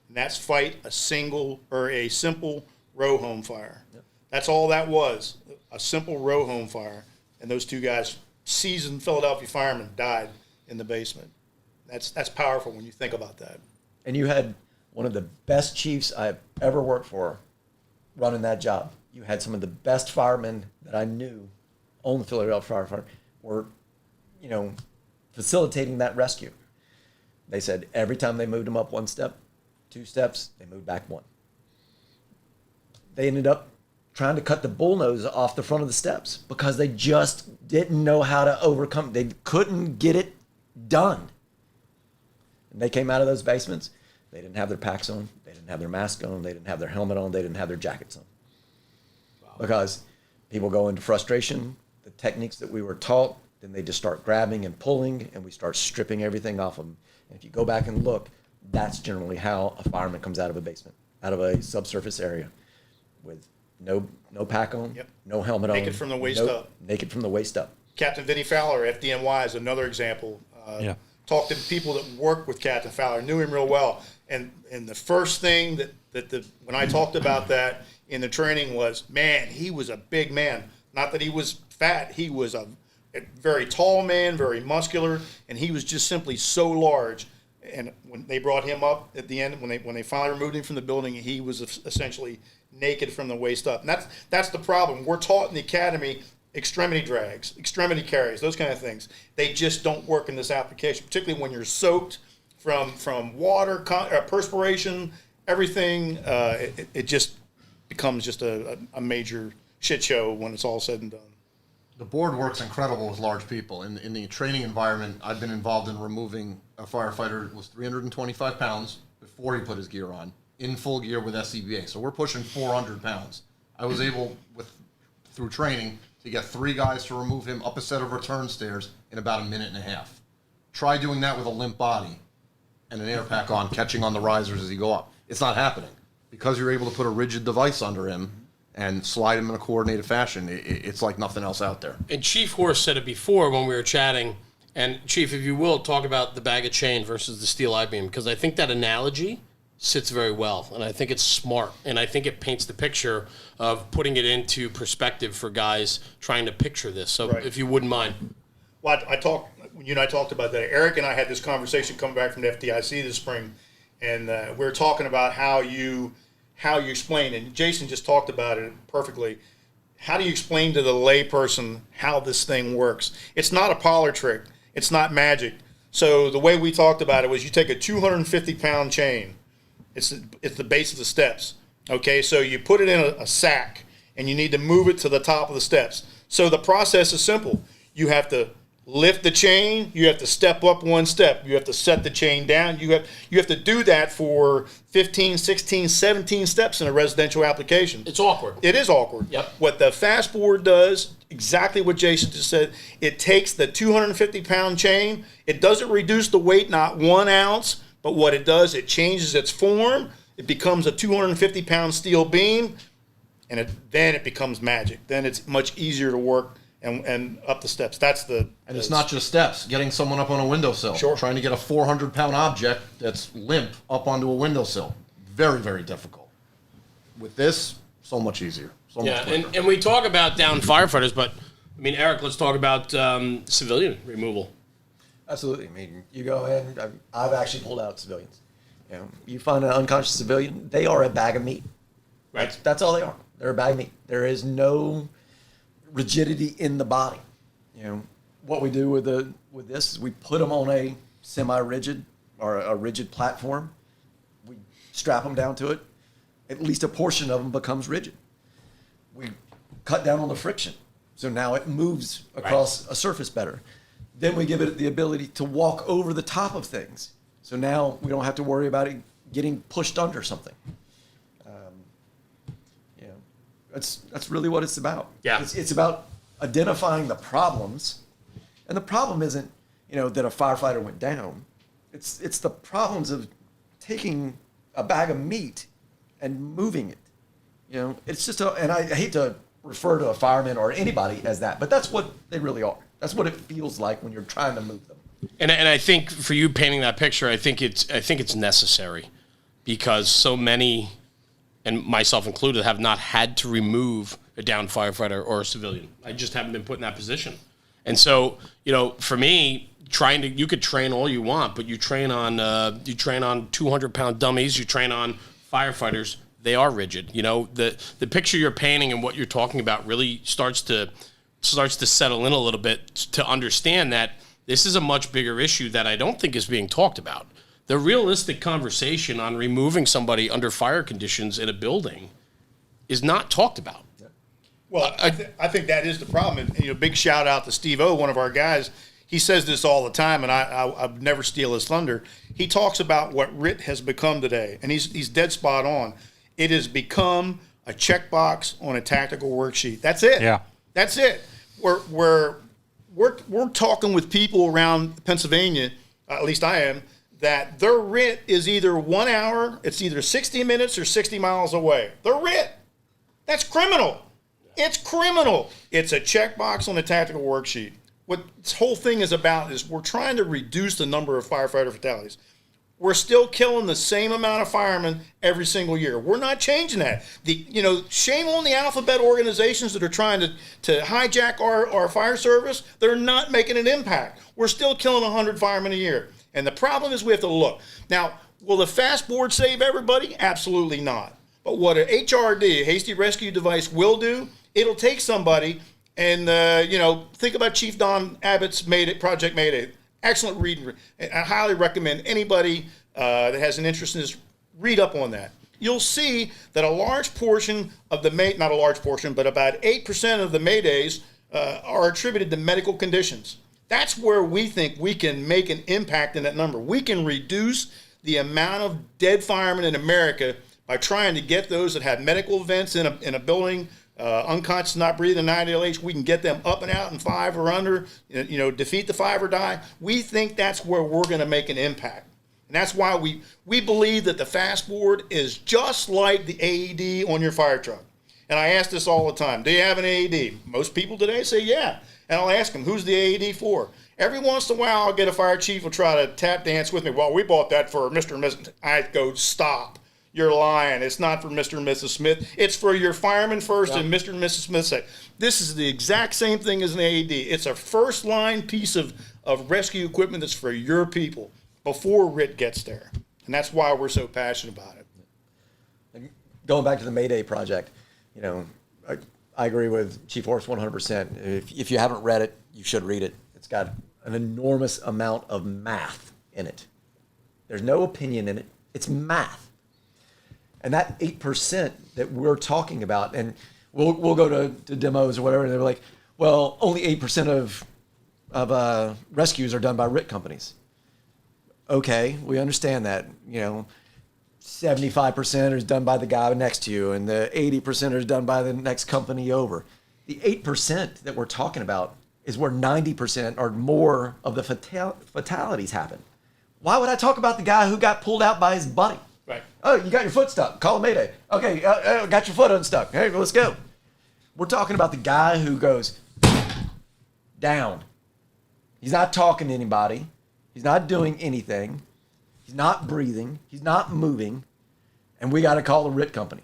and that's fight a simple row home fire. Yep. That's all that was, a simple row home fire. And those 2 guys, seasoned Philadelphia firemen, died in the basement. That's powerful when you think about that. And you had one of the best chiefs I've ever worked for running that job. You had some of the best firemen that I knew on the Philadelphia firefighter were, facilitating that rescue. They said every time they moved them up 1 step, 2 steps, they moved back 1. They ended up trying to cut the bullnose off the front of the steps because they just didn't know how to overcome. They couldn't get it done. And they came out of those basements. They didn't have their packs on. They didn't have their mask on. They didn't have their helmet on. They didn't have their jackets on. Wow. Because people go into frustration, the techniques that we were taught, then they just start grabbing and pulling, and we start stripping everything off them. And if you go back and look, that's generally how a fireman comes out of a basement, out of a subsurface area. With no pack on, Yep. no helmet on. Naked from the waist up. Naked from the waist up. Captain Vinnie Fowler, FDNY, is another example. Talked to people that worked with Captain Fowler, knew him real well. And the first thing when I talked about that in the training was, man, he was a big man. Not that he was fat. He was a very tall man, very muscular, and he was just simply so large. And when they brought him up at the end, when they finally removed him from the building, he was essentially naked from the waist up. And that's the problem. We're taught in the academy extremity drags, extremity carries, those kind of things. They just don't work in this application, particularly when you're soaked from water, perspiration, everything. It just becomes just a major shit show when it's all said and done. The board works incredible with large people. In the training environment, I've been involved in removing a firefighter who was 325 pounds before he put his gear on, in full gear with SCBA. So we're pushing 400 pounds. I was able, through training, to get 3 guys to remove him up a set of return stairs in about a minute and a half. Try doing that with a limp body and an air pack on, catching on the risers as you go up. It's not happening. Because you're able to put a rigid device under him and slide him in a coordinated fashion, it's like nothing else out there. And Chief Horst said it before when we were chatting. And Chief, if you will, talk about the bag of chain versus the steel I-beam, because I think that analogy sits very well, and I think it's smart, and I think it paints the picture of putting it into perspective for guys trying to picture this. So Right. if you wouldn't mind. Well, you and I talked about that. Eric and I had this conversation coming back from the FDIC this spring, and we were talking about how you explain, and Jason just talked about it perfectly. How do you explain to the layperson how this thing works? It's not a parlor trick. It's not magic. So the way we talked about it was you take a 250-pound chain. It's the base of the steps. Okay, so you put it in a sack, and you need to move it to the top of the steps. So the process is simple. You have to lift the chain. You have to step up one step. You have to set the chain down. You have to do that for 15, 16, 17 steps in a residential application. It's awkward. It is awkward. Yep. What the fast board does, exactly what Jason just said, it takes the 250-pound chain. It doesn't reduce the weight, not 1 ounce, but what it does, it changes its form. It becomes a 250-pound steel beam, and then it becomes magic. Then it's much easier to work and up the steps. And it's not just steps. Getting someone up on a windowsill. Sure. Trying to get a 400-pound object that's limp up onto a windowsill. Very, very difficult. With this, so much easier. So much quicker. And we talk about down firefighters, but, I mean, Eric, let's talk about civilian removal. Absolutely. I mean, you go in. I've actually pulled out civilians. You find an unconscious civilian, they are a bag of meat. Right. That's all they are. They're a bag of meat. There is no rigidity in the body. What we do with this is we put them on a semi-rigid or a rigid platform. We strap them down to it. At least a portion of them becomes rigid. We cut down on the friction, so now it moves across a surface better. Then we give it the ability to walk over the top of things. So now we don't have to worry about it getting pushed under something. That's really what it's about. Yeah. It's about identifying the problems, and the problem isn't that a firefighter went down. It's the problems of taking a bag of meat and moving it. It's just and I hate to refer to a fireman or anybody as that, but that's what they really are. That's what it feels like when you're trying to move them. And I think for you painting that picture, I think it's necessary, because so many, and myself included, have not had to remove a downed firefighter or a civilian. I just haven't been put in that position. And so, for me, you could train all you want, but you train on 200-pound dummies, you train on firefighters, they are rigid. The picture you're painting and what you're talking about really starts to settle in a little bit, to understand that this is a much bigger issue that I don't think is being talked about. The realistic conversation on removing somebody under fire conditions in a building is not talked about. Well, I think that is the problem. And, big shout out to Steve O, one of our guys. He says this all the time, and I never steal his thunder. He talks about what RIT has become today, and he's dead spot on. It has become a checkbox on a tactical worksheet. That's it. Yeah. That's it. We're talking with people around Pennsylvania, at least I am, that their RIT is either 1 hour, it's either 60 minutes or 60 miles away. Their RIT. That's criminal. It's criminal. It's a checkbox on a tactical worksheet. What this whole thing is about is we're trying to reduce the number of firefighter fatalities. We're still killing the same amount of firemen every single year. We're not changing that. Shame on the alphabet organizations that are trying to hijack our fire service. They're not making an impact. We're still killing 100 firemen a year. And the problem is we have to look. Now, will the fast board save everybody? Absolutely not. But what an HRD, a hasty rescue device, will do, it'll take somebody and, think about Chief Don Abbott's Project Mayday. Excellent reading. I highly recommend anybody that has an interest in this, read up on that. You'll see that a large portion of not a large portion, but about 8% of the Maydays are attributed to medical conditions. That's where we think we can make an impact in that number. We can reduce the amount of dead firemen in America by trying to get those that have medical events in a building, unconscious, not breathing, 90 LH, we can get them up and out in 5 or under, defeat the 5 or die. We think that's where we're going to make an impact. And that's why we believe that the fast board is just like the AED on your fire truck. And I ask this all the time, do you have an AED? Most people today say, yeah. And I'll ask them, who's the AED for? Every once in a while, I'll get a fire chief will try to tap dance with me. Well, we bought that for Mr. and Mrs. I go, stop. You're lying. It's not for Mr. and Mrs. Smith. It's for your fireman first and Mr. and Mrs. Smith second. This is the exact same thing as an AED. It's a first line piece of rescue equipment that's for your people before RIT gets there. And that's why we're so passionate about it. Going back to the Mayday project, you know, I agree with Chief Horst 100%. If you haven't read it, you should read it. It's got an enormous amount of math in it. There's no opinion in it. It's math. And that 8% that we're talking about, and we'll go to demos or whatever, and they're like, well, only 8% of rescues are done by RIT companies. Okay, we understand that. You know, 75% is done by the guy next to you, and the 80% is done by the next company over. The 8% that we're talking about is where 90% or more of the fatalities happen. Why would I talk about the guy who got pulled out by his buddy? Right. Oh, you got your foot stuck. Call a Mayday. Okay, got your foot unstuck. Hey, let's go. We're talking about the guy who goes down. He's not talking to anybody. He's not doing anything. He's not breathing. He's not moving. And we got to call the RIT company.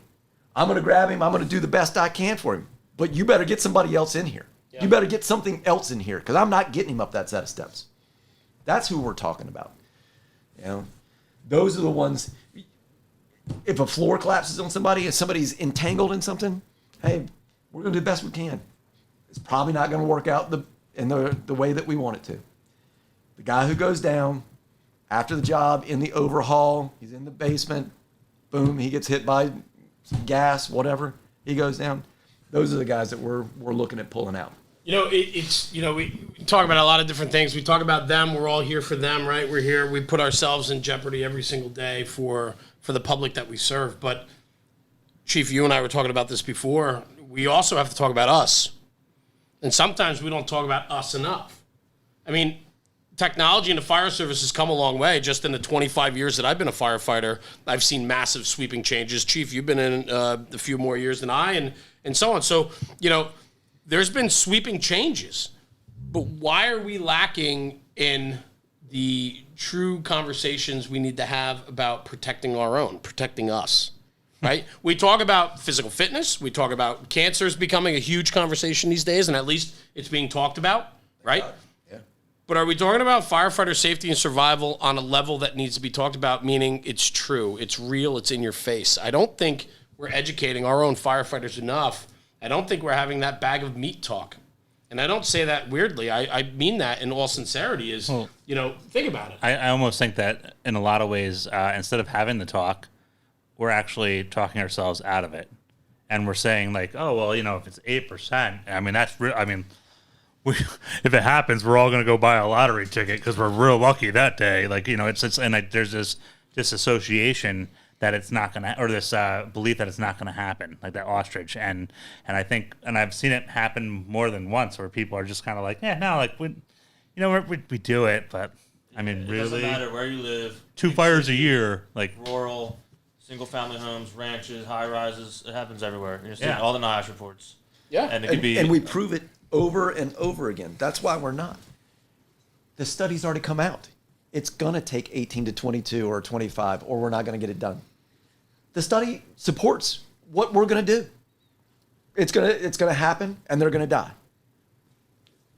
I'm going to grab him. I'm going to do the best I can for him. But you better get somebody else in here. Yeah. You better get something else in here because I'm not getting him up that set of steps. That's who we're talking about. You know, those are the ones. If a floor collapses on somebody, if somebody's entangled in something, hey, we're going to do the best we can. It's probably not going to work out in the way that we want it to. The guy who goes down after the job in the overhaul, he's in the basement, boom, he gets hit by some gas, whatever, he goes down. Those are the guys that we're looking at pulling out. You know, we talk about a lot of different things. We talk about them. We're all here for them, right? We're here. We put ourselves in jeopardy every single day for the public that we serve. But, Chief, you and I were talking about this before. We also have to talk about us. And sometimes we don't talk about us enough. I mean, technology in the fire service has come a long way. Just in the 25 years that I've been a firefighter, I've seen massive sweeping changes. Chief, you've been in a few more years than I, and so on. So, you know, there's been sweeping changes. But why are we lacking in the true conversations we need to have about protecting our own, protecting us, right? We talk about physical fitness. We talk about cancer is becoming a huge conversation these days, and at least it's being talked about, right? Yeah. But are we talking about firefighter safety and survival on a level that needs to be talked about, meaning it's true, it's real, it's in your face? I don't think we're educating our own firefighters enough. I don't think we're having that bag of meat talk. And I don't say that weirdly. I mean that in all sincerity is, you know, think about it. I almost think that in a lot of ways, instead of having the talk, we're actually talking ourselves out of it. And we're saying like, oh, well, you know, if it's 8%, I mean, that's real. I mean, if it happens, we're all going to go buy a lottery ticket because we're real lucky that day. Like, you know, there's this disassociation that it's not going to, or this belief that it's not going to happen, like that ostrich. And I think, and I've seen it happen more than once where people are just kind of like, yeah, no, like, we do it. But I mean, It really, doesn't matter where you live. 2 fires a year, like Rural, single-family homes, ranches, high-rises. It happens everywhere. You're seeing Yeah. all the NIOSH reports. Yeah. And it could be. And we prove it over and over again. That's why we're not. The study's already come out. It's going to take 18 to 22 or 25, or we're not going to get it done. The study supports what we're going to do. It's going to happen, and they're going to die.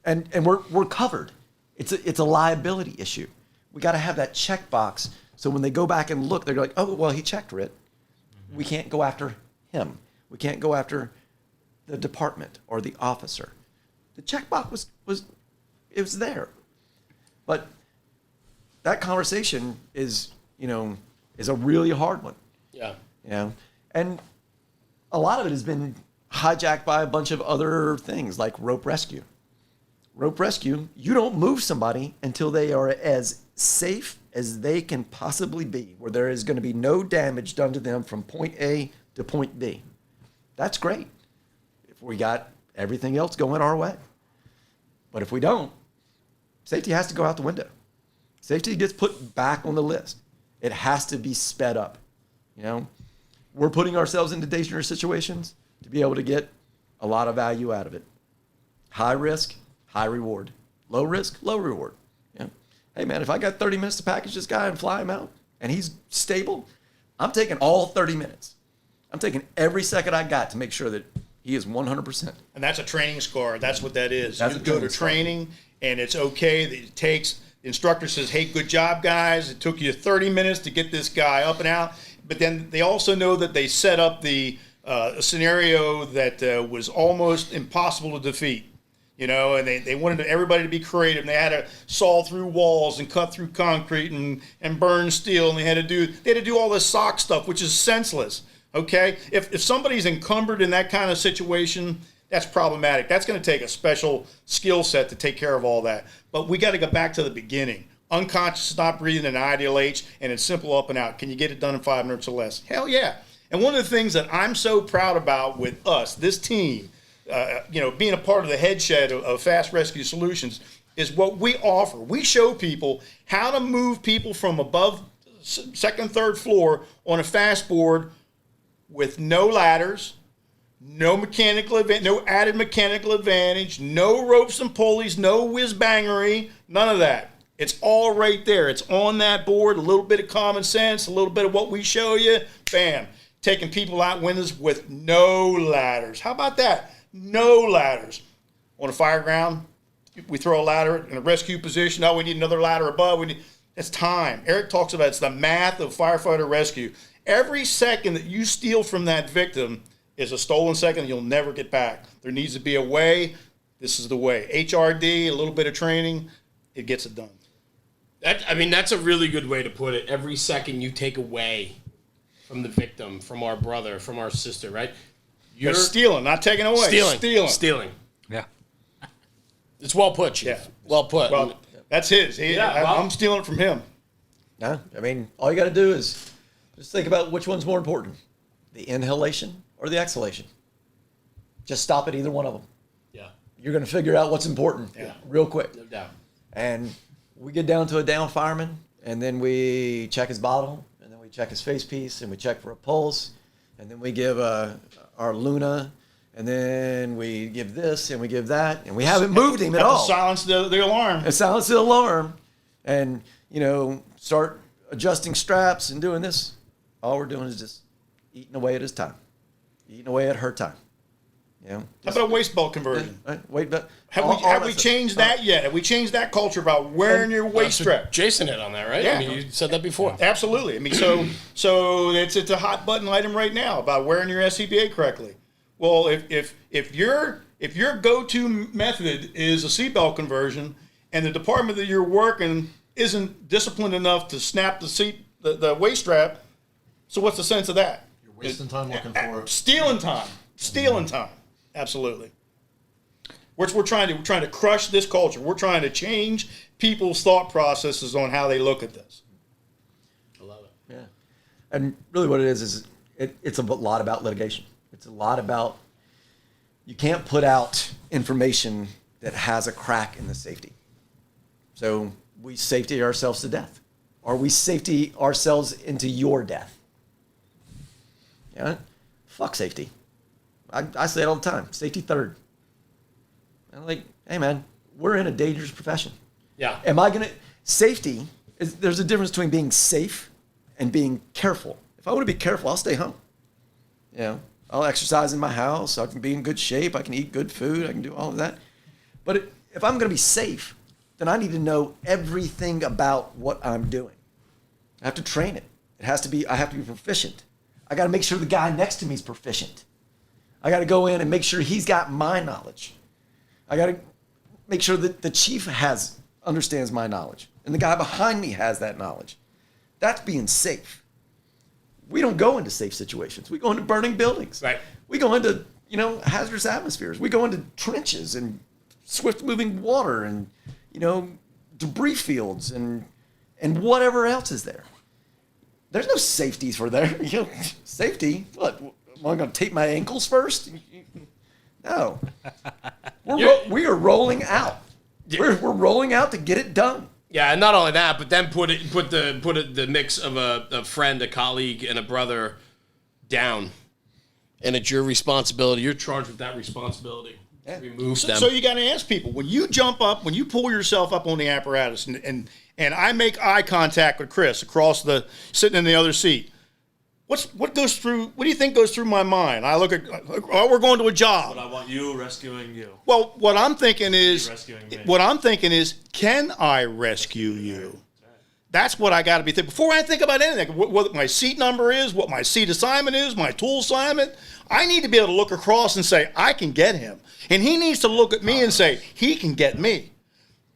And we're covered. It's a liability issue. We got to have that checkbox so when they go back and look, they're like, oh, well, he checked RIT. We can't go after him. We can't go after the department or the officer. The checkbox was there. But that conversation is a really hard one. Yeah. You know, and a lot of it has been hijacked by a bunch of other things like rope rescue. Rope rescue, you don't move somebody until they are as safe as they can possibly be, where there is going to be no damage done to them from point A to point B. That's great if we got everything else going our way. But if we don't, safety has to go out the window. Safety gets put back on the list. It has to be sped up. You know, we're putting ourselves into dangerous situations to be able to get a lot of value out of it. High risk, high reward. Low risk, low reward. Yeah. Hey, man, if I got 30 minutes to package this guy and fly him out and he's stable, I'm taking all 30 minutes. I'm taking every second I got to make sure that he is 100%. And that's a training scar. That's what that is. That's You a go to training scar. training, and it's okay that it takes, the instructor says, hey, good job, guys. It took you 30 minutes to get this guy up and out. But then they also know that they set up the scenario that was almost impossible to defeat. You know, and they wanted everybody to be creative. And they had to saw through walls and cut through concrete and burn steel. And they had to do all this sock stuff, which is senseless. Okay, if somebody's encumbered in that kind of situation, that's problematic. That's going to take a special skill set to take care of all that. But we got to go back to the beginning. Unconscious stop breathing and ideal H, and it's simple up and out. Can you get it done in 5 minutes or less? Hell yeah. And one of the things that I'm so proud about with us, this team, being a part of the headshed of Fast Rescue Solutions, is what we offer. We show people how to move people from above second, third floor on a fast board with no ladders, no added mechanical advantage, no ropes and pulleys, no whiz-bangery, none of that. It's all right there. It's on that board, a little bit of common sense, a little bit of what we show you, bam. Taking people out windows with no ladders. How about that? No ladders. On a fire ground, we throw a ladder in a rescue position. Oh, we need another ladder above. That's time. Eric talks about it's the math of firefighter rescue. Every second that you steal from that victim is a stolen second you'll never get back. There needs to be a way. This is the way. HRD, a little bit of training, it gets it done. That's a really good way to put it. Every second you take away from the victim, from our brother, from our sister, right? You're stealing, not taking away. Stealing. Yeah. It's well put, Chief. Yeah. Well put. Well, that's his. Well, I'm stealing it from him. No, all you got to do is just think about which one's more important, the inhalation or the exhalation. Just stop at either one of them. Yeah. You're going to figure out what's important real quick. No doubt. And we get down to a down fireman, and then we check his bottle, and then we check his face piece, and we check for a pulse, and then we give our Luna, and then we give this, and we give that, and we haven't moved him at Have to all. silence the alarm. And silence the alarm, and start adjusting straps and doing this. All we're doing is just eating away at his time, eating away at her time. How about a waist belt conversion? Wait, but Have we changed that yet? Have we changed that culture about wearing your waist strap? Jason hit on that, right? Yeah. You said that before. Absolutely. So it's a hot button item right now about wearing your SCBA correctly. Well, if your go-to method is a seatbelt conversion, and the department that you're working isn't disciplined enough to snap the waist strap, so what's the sense of that? You're wasting time looking for it. Stealing time. Absolutely. We're trying to crush this culture. We're trying to change people's thought processes on how they look at this. I love it. Yeah. And really what it is it's a lot about litigation. It's a lot about, you can't put out information that has a crack in the safety. So we safety ourselves to death, or we safety ourselves into your death. Yeah? Fuck safety. I say it all the time. Safety third. I'm like, hey man, we're in a dangerous profession. Yeah. Safety, there's a difference between being safe and being careful. If I want to be careful, I'll stay home. I'll exercise in my house. I can be in good shape. I can eat good food. I can do all of that. But if I'm going to be safe, then I need to know everything about what I'm doing. I have to train it. I have to be proficient. I got to make sure the guy next to me is proficient. I got to go in and make sure he's got my knowledge. I got to make sure that the chief understands my knowledge, and the guy behind me has that knowledge. That's being safe. We don't go into safe situations. We go into burning buildings. Right. We go into, hazardous atmospheres. We go into trenches and swift moving water and, debris fields and whatever else is there. There's no safeties for there. Safety? What? Am I going to tape my ankles first? No. We are rolling out. We're rolling out to get it done. Yeah, and not only that, but then put the mix of a friend, a colleague, and a brother down, and it's your responsibility. You're charged with that responsibility. remove them. So you got to ask people, when you jump up, when you pull yourself up on the apparatus, and I make eye contact with Chris sitting in the other seat, what goes through? What do you think goes through my mind? I look at, oh, we're going to a job. But I want you rescuing you. Well, what I'm thinking is, Rescuing me. can I rescue you? That's what I got to be thinking before I think about anything. What my seat number is, what my seat assignment is, my tool assignment. I need to be able to look across and say, I can get him. And he needs to look at me and say, he can get me.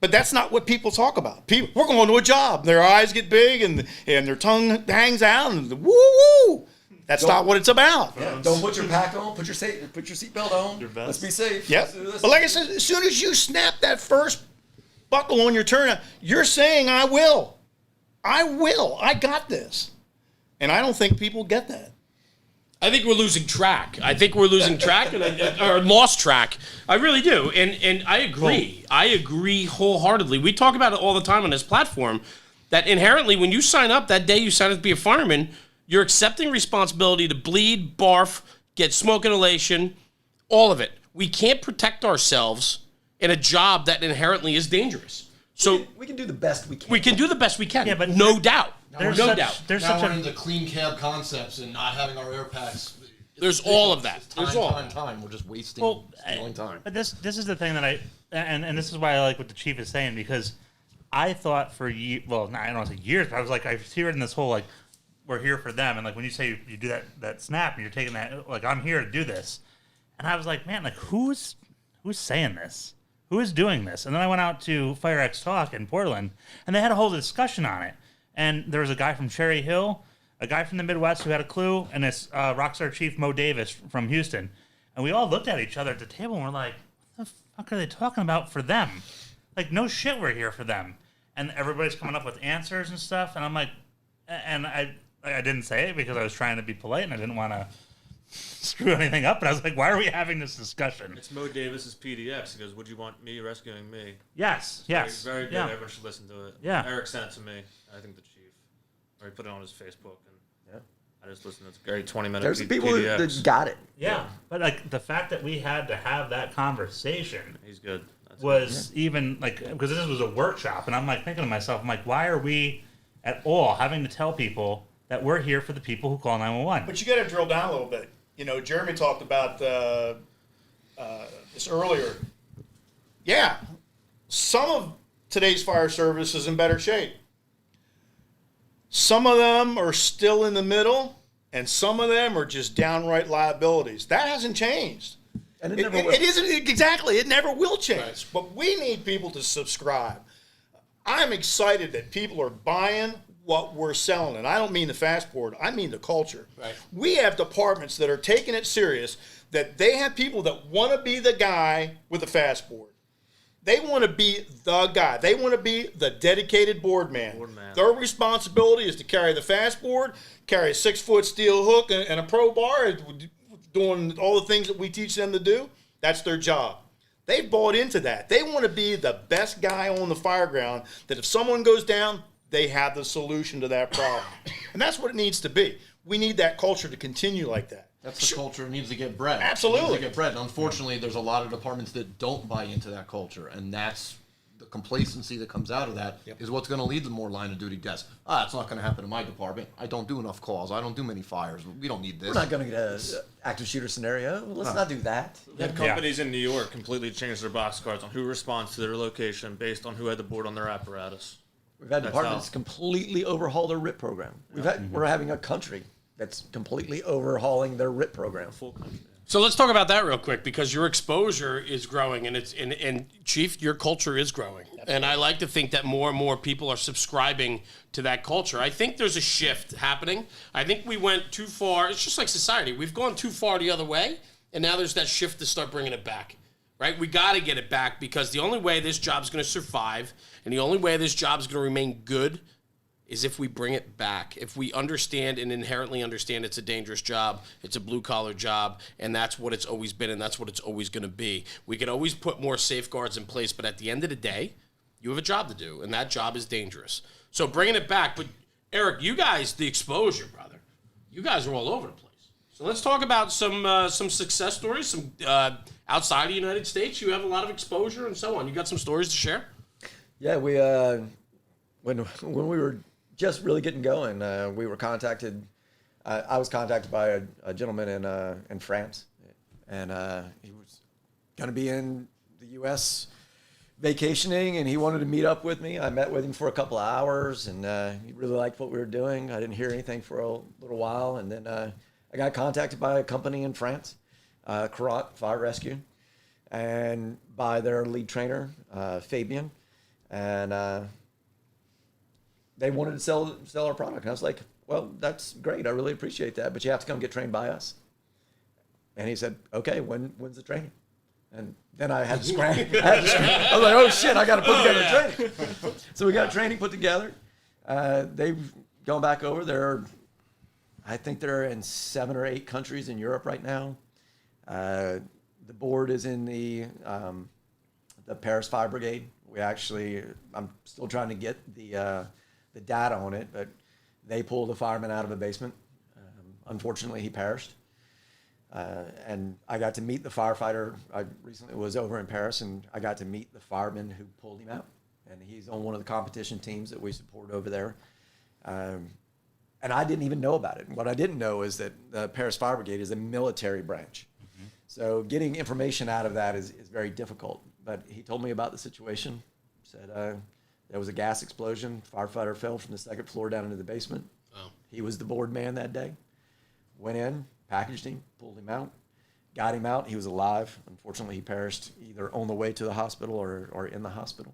But that's not what people talk about. We're going to a job. Their eyes get big and their tongue hangs out and woo-woo. That's not what it's about. Yeah, don't put your pack on. Put your seatbelt on. Let's be safe. Yep. But like I said, as soon as you snap that first buckle on your turnout, you're saying, I will. I got this. And I don't think people get that. I think we're losing track. Or lost track. I really do. And I agree. I agree wholeheartedly. We talk about it all the time on this platform that inherently when you sign up, that day you sign up to be a fireman, you're accepting responsibility to bleed, barf, get smoke inhalation, all of it. We can't protect ourselves in a job that inherently is dangerous. So we can do the best we can. We can do the best we can. Yeah, but no doubt. There's no such, doubt. There's Now such we're a into clean cab concepts and not having our air packs. There's all of that. There's all. Time. We're just wasting, stealing time. But this is the thing that and this is why I like what the chief is saying, because I thought for years, well, I don't want to say years, but I was like, I see it in this whole, like, we're here for them. And like when you say you do that snap and you're taking that, like, I'm here to do this. And I was like, man, like who's saying this? Who is doing this? And then I went out to FireX Talk in Portland, and they had a whole discussion on it. And there was a guy from Cherry Hill, a guy from the Midwest who had a clue, and this Rockstar Chief Mo Davis from Houston. And we all looked at each other at the table, and we're like, what the fuck are they talking about for them? Like, no shit, we're here for them. And everybody's coming up with answers and stuff, and I'm like, and I didn't say it because I was trying to be polite, and I didn't want to screw anything up, but I was like, why are we having this discussion? It's Mo Davis's PDX. He goes, would you want me rescuing me? Yes. Very good. Yeah. Everyone should listen to it. Yeah. Eric sent it to me. I think the chief. Or he put it on his Facebook. And I just listened to it. It's a great 20-minute There's people PDX. that got it. Yeah. But like the fact that we had to have that conversation He's good. That's was even like, because this was a workshop, and I'm like thinking to myself, I'm like, why are we at all having to tell people that we're here for the people who call 911? But you got to drill down a little bit. You know, Jeremy talked about this earlier. Yeah, some of today's fire service is in better shape. Some of them are still in the middle, and some of them are just downright liabilities. That hasn't changed. And it never will. It isn't exactly. It never will change. Right. But we need people to subscribe. I'm excited that people are buying what we're selling. And I don't mean the fast board. I mean the culture. Right. We have departments that are taking it serious, that they have people that want to be the guy with the fast board. They want to be the guy. They want to be the dedicated board man. Their responsibility is to carry the fast board, carry a 6-foot steel hook and a pro bar, doing all the things that we teach them to do. That's their job. They've bought into that. They want to be the best guy on the fire ground, that if someone goes down, they have the solution to that problem. And that's what it needs to be. We need that culture to continue like that. That's the culture that needs to get bred. Absolutely. It needs to get bred. And unfortunately, there's a lot of departments that don't buy into that culture. And that's the complacency that comes out of that is what's going to lead to more line of duty deaths. It's not going to happen in my department. I don't do enough calls. I don't do many fires. We don't need this. We're not going to get an active shooter scenario. Let's not do that. We had companies in New York completely change their box cards on who responds to their location based on who had the board on their apparatus. We've had departments completely overhaul their RIT program. We're having a country that's completely overhauling their RIT program. Full country. So let's talk about that real quick, because your exposure is growing, and Chief, your culture is growing. And I like to think that more and more people are subscribing to that culture. I think there's a shift happening. I think we went too far. It's just like society. We've gone too far the other way, and now there's that shift to start bringing it back. Right? We got to get it back, because the only way this job's going to survive and the only way this job's going to remain good is if we bring it back. If we understand and inherently understand it's a dangerous job, it's a blue-collar job, and that's what it's always been, and that's what it's always going to be. We could always put more safeguards in place, but at the end of the day, you have a job to do, and that job is dangerous. So bringing it back. But, Eric, you guys, the exposure, brother, you guys are all over the place. So let's talk about some success stories, some outside the United States. You have a lot of exposure and so on. You got some stories to share? Yeah, we when we were just really getting going, we were contacted. I was contacted by a gentleman in France, and he was going to be in the U.S. vacationing, and he wanted to meet up with me. I met with him for a couple of hours, and he really liked what we were doing. I didn't hear anything for a little while, and then I got contacted by a company in France, Carat Fire Rescue, and by their lead trainer, Fabien, and they wanted to sell our product. And I was like, well, that's great. I really appreciate that, but you have to come get trained by us. And he said, okay, when's the training? And then I had to scramble. I was like, oh shit, I got to put together a training. So we got training put together. They've gone back over. I think they're in 7 or 8 countries in Europe right now. The board is in the Paris Fire Brigade. I'm still trying to get the data on it, but they pulled a fireman out of a basement. Unfortunately, he perished. And I got to meet the firefighter. I recently was over in Paris, and I got to meet the fireman who pulled him out. And he's on one of the competition teams that we support over there. And I didn't even know about it. What I didn't know is that the Paris Fire Brigade is a military branch. Mm-hmm. So getting information out of that is very difficult. But he told me about the situation, said there was a gas explosion. Firefighter fell from the 2nd floor down into the basement. Oh. He was the board man that day. Went in, packaged him, pulled him out, got him out. He was alive. Unfortunately, he perished either on the way to the hospital or in the hospital.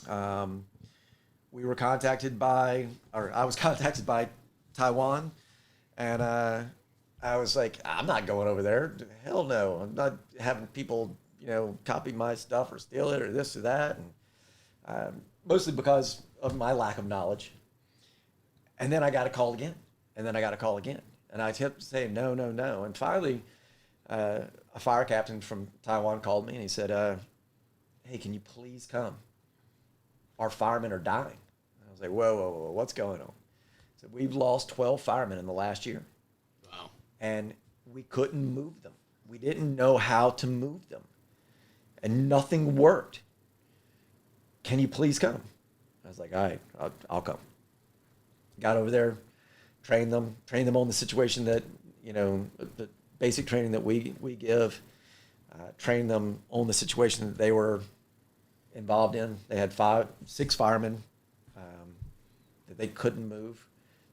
I was contacted by Taiwan, and I was like, I'm not going over there. Hell no. I'm not having people, copy my stuff or steal it or this or that. And mostly because of my lack of knowledge. And then I got a call again, and then I got a call again. And I kept saying, no. And finally, a fire captain from Taiwan called me, and he said, hey, can you please come? Our firemen are dying. And I was like, whoa, what's going on? So we've lost 12 firemen in the last year. Wow. And we couldn't move them. We didn't know how to move them. And nothing worked. Can you please come? I was like, all right, I'll come. Got over there, trained them on the situation that, the basic training that we give, trained them on the situation that they were involved in. They had 6 firemen that they couldn't move.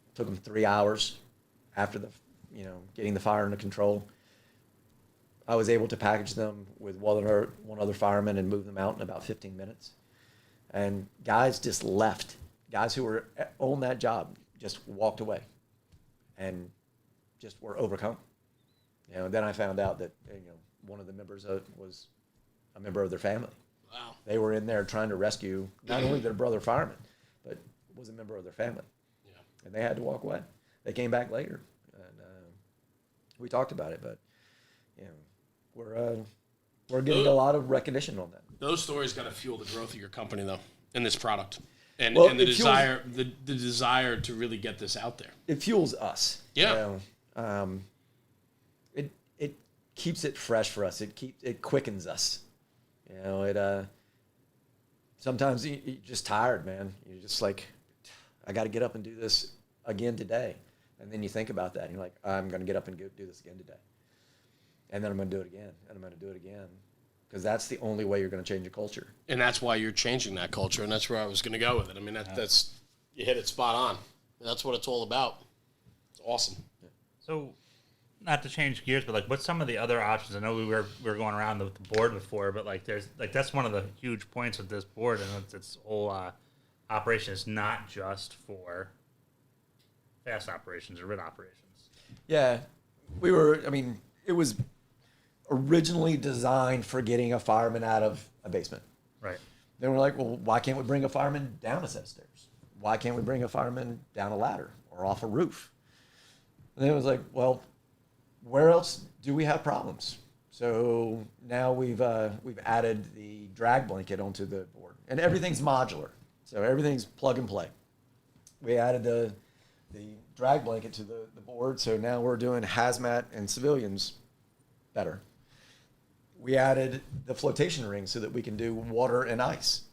It took them 3 hours after getting the fire under control. I was able to package them with one other fireman and move them out in about 15 minutes. And guys just left. Guys who were on that job just walked away and just were overcome. And then I found out that one of the members was a member of their family. Wow. They were in there trying to rescue not only their brother fireman, but was a member of their family. Yeah. And they had to walk away. They came back later, and we talked about it. But we're getting a lot of recognition on that. Those stories got to fuel the growth of your company, though, in this product, and the desire to really get this out there. It fuels us. Yeah. It keeps it fresh for us. It quickens us. Sometimes you're just tired, man. You're just like, I got to get up and do this again today. And then you think about that, and you're like, I'm going to get up and do this again today. And then I'm going to do it again, and I'm going to do it again. Because that's the only way you're going to change a culture. And that's why you're changing that culture, and that's where I was going to go with it. I mean, that's you hit it spot on. That's what it's all about. It's awesome. Yeah. So, not to change gears, but what's some of the other options? I know we were going around the board before, but there's that's one of the huge points with this board, and its whole operation is not just for fast operations or rid operations. Yeah, it was originally designed for getting a fireman out of a basement. Right. Then we're like, well, why can't we bring a fireman down a set of stairs? Why can't we bring a fireman down a ladder or off a roof? And then it was like, well, where else do we have problems? So now we've added the drag blanket onto the board, and everything's modular. So everything's plug and play. We added the the drag blanket to the board. So now we're doing hazmat and civilians better. We added the flotation ring so that we can do water and ice.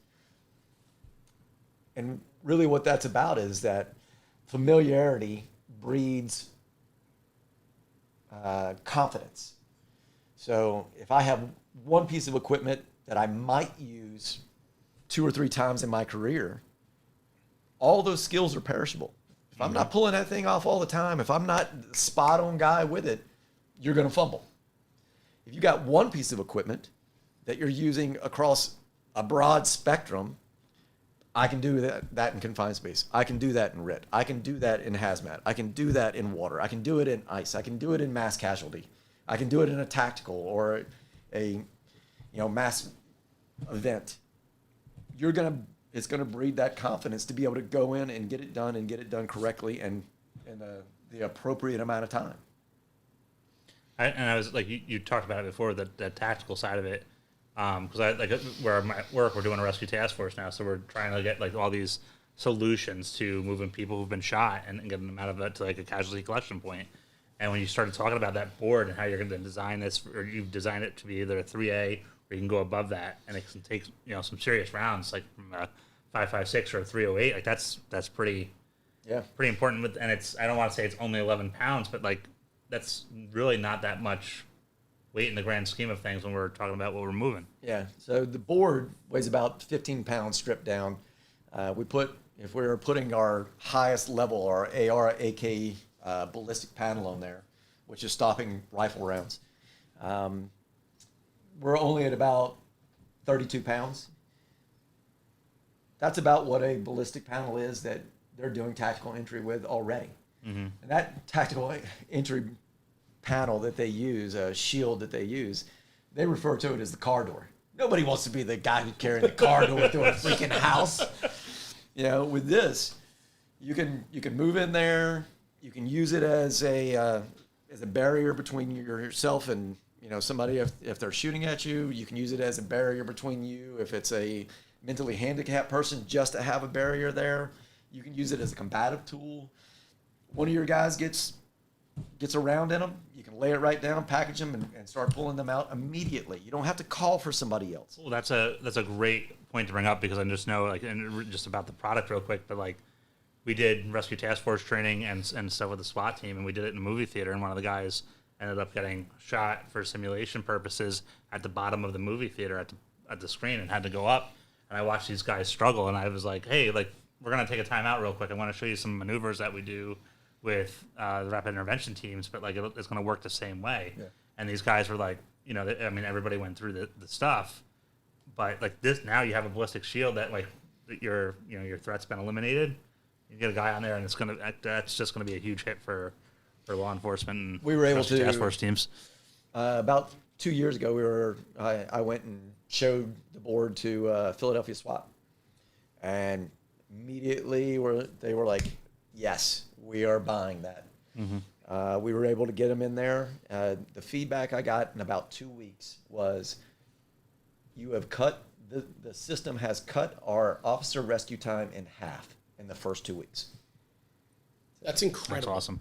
And really what that's about is that familiarity breeds confidence. So if I have one piece of equipment that I might use 2 or 3 times in my career, all those skills are perishable. If I'm not pulling that thing off all the time, if I'm not the spot on guy with it, you're going to fumble. If you got one piece of equipment that you're using across a broad spectrum, I can do that in confined space. I can do that in RIT. I can do that in hazmat. I can do that in water. I can do it in ice. I can do it in mass casualty. I can do it in a tactical or a mass event. It's gonna breed that confidence to be able to go in and get it done correctly and in the appropriate amount of time. I was like, you talked about it before, the tactical side of it. Because I like where I'm at work, we're doing a rescue task force now, so we're trying to get like all these solutions to moving people who've been shot and getting them out of that to like a casualty collection point. And when you started talking about that board and how you're going to design this, or you've designed it to be either a 3A or you can go above that, and it can take some serious rounds like from a 5.56 or a 308. Like that's pretty important. And I don't want to say it's only 11 pounds, but like that's really not that much weight in the grand scheme of things when we're talking about what we're moving. Yeah. So the board weighs about 15 pounds stripped down. If we were putting our highest level, our AR, AK ballistic panel on there, which is stopping rifle rounds, we're only at about 32 pounds. That's about what a ballistic panel is that they're doing tactical entry with already. Mm-hmm. And that tactical entry panel that they use, a shield that they use, they refer to it as the car door. Nobody wants to be the guy who's carrying the car door through a freaking house. With this, you can move in there. You can use it as a barrier between yourself and somebody if they're shooting at you. You can use it as a barrier between you if it's a mentally handicapped person, just to have a barrier there. You can use it as a combative tool. One of your guys gets a round in them, you can lay it right down, package them, and start pulling them out immediately. You don't have to call for somebody else. Well, that's a great point to bring up, because I just know, like, and just about the product real quick, but like we did rescue task force training and stuff with the SWAT team, and we did it in a movie theater, and one of the guys ended up getting shot for simulation purposes at the bottom of the movie theater at the screen and had to go up. And I watched these guys struggle, and I was like, hey, like, we're going to take a time out real quick. I want to show you some maneuvers that we do with the rapid intervention teams, but like it's going to work the same way. Yeah. And these guys were like, everybody went through the stuff, but like this, now you have a ballistic shield that like your threat's been eliminated. You get a guy on there, and that's just going to be a huge hit for law enforcement. And we were able to task force teams. About 2 years ago, I went and showed the board to Philadelphia SWAT, and immediately they were like, yes, we are buying that. Mm-hmm. We were able to get them in there. The feedback I got in about 2 weeks was, you have the system has cut our officer rescue time in half in the first 2 weeks. That's incredible. That's awesome.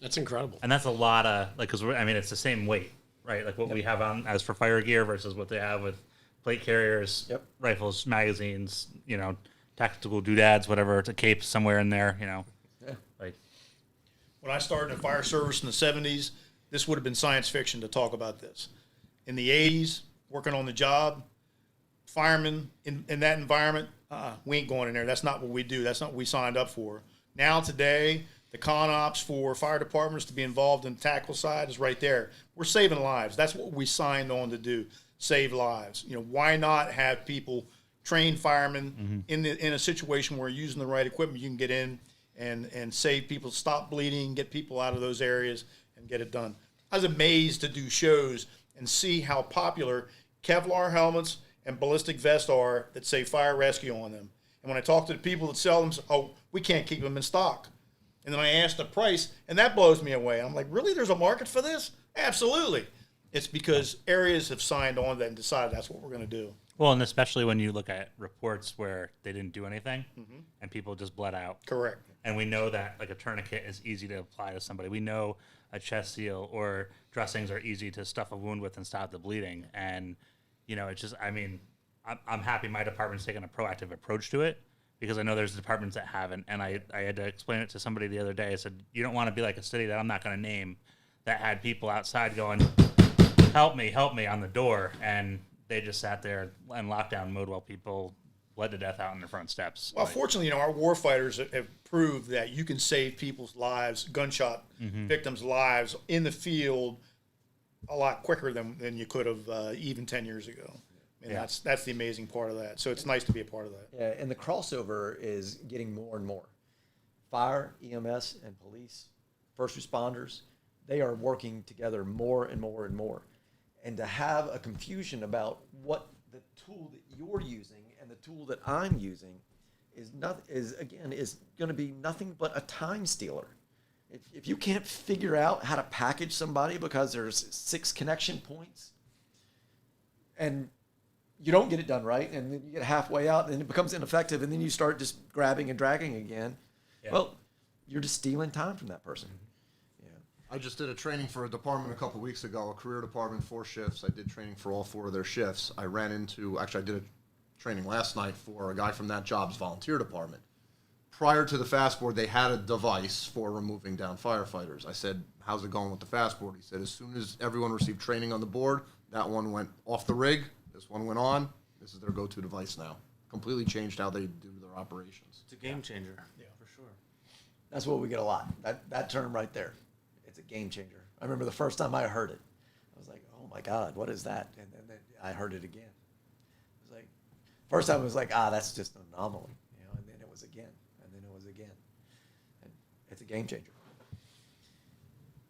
That's incredible. And that's a lot of, like, because it's the same weight, right? Like what we have on as for fire gear versus what they have with plate carriers, rifles, magazines, tactical doodads, whatever, it's a cape somewhere in there, Yeah. Like when I started in fire service in the 70s, this would have been science fiction to talk about this. In the 80s, working on the job, firemen in that environment, we ain't going in there. That's not what we do. That's not what we signed up for. Now today, the con ops for fire departments to be involved in the tactical side is right there. We're saving lives. That's what we signed on to do, save lives. Why not have people, trained firemen, in a situation where using the right equipment, you can get in and save people, stop bleeding, get people out of those areas, and get it done. I was amazed to do shows and see how popular Kevlar helmets and ballistic vests are that say fire rescue on them. And when I talk to the people that sell them, we can't keep them in stock. And then I asked the price, and that blows me away. I'm like, really? There's a market for this? Absolutely. It's because areas have signed on that and decided that's what we're going to do. Well, and especially when you look at reports where they didn't do anything and people just bled out. Correct. And we know that like a tourniquet is easy to apply to somebody. We know a chest seal or dressings are easy to stuff a wound with and stop the bleeding. And, it's just, I'm happy my department's taking a proactive approach to it, because I know there's departments that haven't. And I had to explain it to somebody the other day. I said, you don't want to be like a city that I'm not going to name that had people outside going, help me on the door. And they just sat there in lockdown mode while people bled to death out on their front steps. Well, fortunately, our war fighters have proved that you can save people's lives, gunshot victims' lives in the field a lot quicker than you could have even 10 years ago. And that's the amazing part of that. So it's nice to be a part of that. Yeah, and the crossover is getting more and more. Fire, EMS, and police, first responders, they are working together more and more and more. And to have a confusion about what the tool that you're using and the tool that I'm using is going to be nothing but a time stealer. If you can't figure out how to package somebody because there's 6 connection points and you don't get it done right, and then you get halfway out, and then it becomes ineffective, and then you start just grabbing and dragging again, well, you're just stealing time from that person. I just did a training for a department a couple weeks ago, a career department, 4 shifts. I did training for all 4 of their shifts. I did a training last night for a guy from that job's volunteer department. Prior to the fast board, they had a device for removing down firefighters. I said, how's it going with the fast board? He said, as soon as everyone received training on the board, that one went off the rig, this one went on. This is their go-to device now. Completely changed how they do their operations. It's a game changer. Yeah, for sure. That's what we get a lot. That term right there. It's a game changer. I remember the first time I heard it. I was like, oh my God, what is that? And then I heard it again. It was like, first time it was like, that's just an anomaly. And then it was again. And then it was again. And it's a game changer.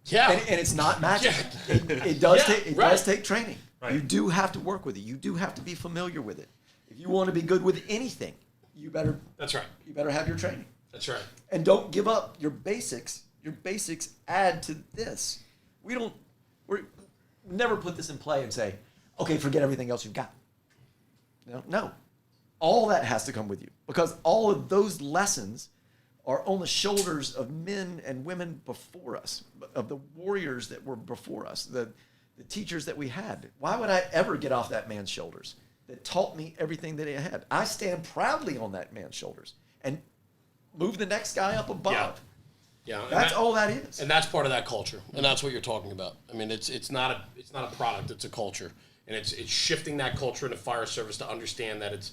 Yeah. And it's not magic. It does take training. Right. You do have to work with it. You do have to be familiar with it. If you want to be good with anything, you better. That's right. You better have your training. That's right. And don't give up your basics. Your basics add to this. We never put this in play and say, okay, forget everything else you've got. No. All that has to come with you, because all of those lessons are on the shoulders of men and women before us, of the warriors that were before us, the teachers that we had. Why would I ever get off that man's shoulders that taught me everything that he had? I stand proudly on that man's shoulders and move the next guy up above. Yeah, that's all that is, and that's part of that culture, and that's what you're talking about. I mean, it's not a product; it's a culture, and it's shifting that culture in the fire service to understand that it's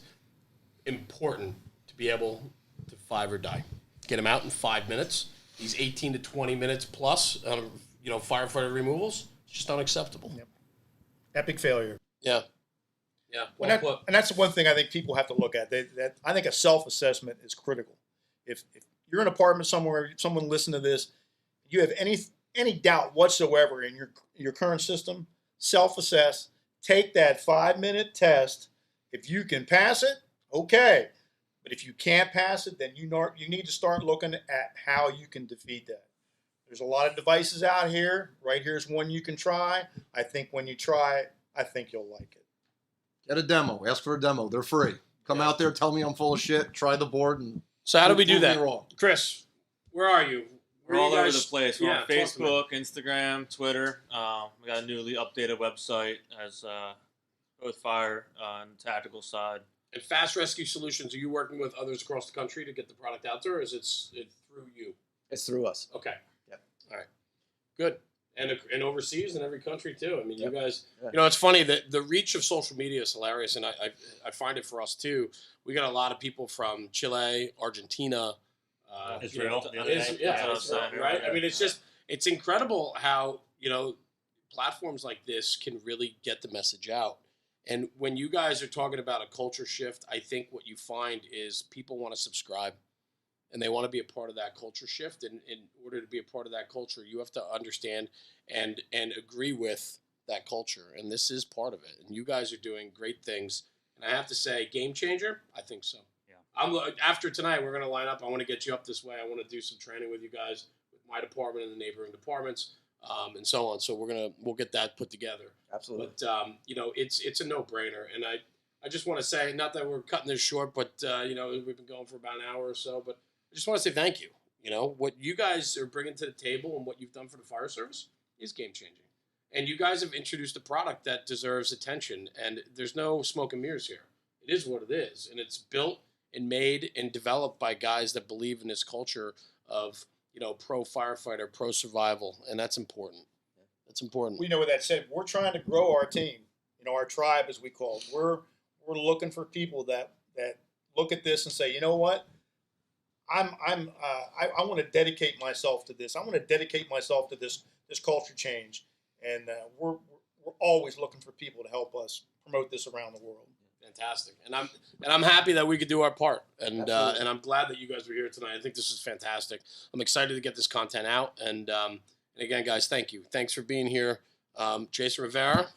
important to be able to five or die, get them out in 5 minutes. These 18 to 20 minutes plus, firefighter removals, it's just unacceptable. Yep. Epic failure. Yeah. And that's the one thing I think people have to look at. I think a self-assessment is critical. If you're in an apartment somewhere, someone listen to this, you have any doubt whatsoever in your current system, self-assess, take that 5-minute test. If you can pass it, okay. But if you can't pass it, then you need to start looking at how you can defeat that. There's a lot of devices out here. Right here's one you can try. I think when you try it, I think you'll like it. Get a demo. Ask for a demo. They're free. Come out there, tell me I'm full of shit, try the board, and so how do we do that? Wrong. Chris, where are you? We're all over the place. We're on Facebook, Instagram, Twitter. We got a newly updated website as both fire and tactical side. And Fast Rescue Solutions, are you working with others across the country to get the product out there, or is it through you? It's through us. Okay. Yep. All right. Good. And overseas in every country too. I mean, you guys. It's funny that the reach of social media is hilarious, and I find it for us too. We got a lot of people from Chile, Argentina, Israel. Israel, right? I mean, it's incredible how platforms like this can really get the message out. And when you guys are talking about a culture shift, I think what you find is people want to subscribe and they want to be a part of that culture shift. And in order to be a part of that culture, you have to understand and agree with that culture. And this is part of it. And you guys are doing great things. And I have to say, game changer, I think so. Yeah. After tonight, we're going to line up. I want to get you up this way. I want to do some training with you guys, with my department and the neighboring departments. And so on. So we'll get that put together. Absolutely. But it's a no-brainer, and I just want to say, not that we're cutting this short, but we've been going for about an hour or so, but I just want to say thank you. You know, what you guys are bringing to the table and what you've done for the fire service is game changing. And you guys have introduced a product that deserves attention. And there's no smoke and mirrors here. It is what it is. And it's built and made and developed by guys that believe in this culture of, you know, pro firefighter, pro survival. And that's important. That's important. We know with that said, we're trying to grow our team, you know, our tribe, as we call it. We're looking for people that look at this and say, you know what? I want to dedicate myself to this. I want to dedicate myself to this culture change, and we're always looking for people to help us promote this around the world. Fantastic, and I'm happy that we could do our part, and I'm glad that you guys were here tonight. I think this is fantastic. I'm excited to get this content out, and again, guys, thank you. Thanks for being here, Jason Rivera.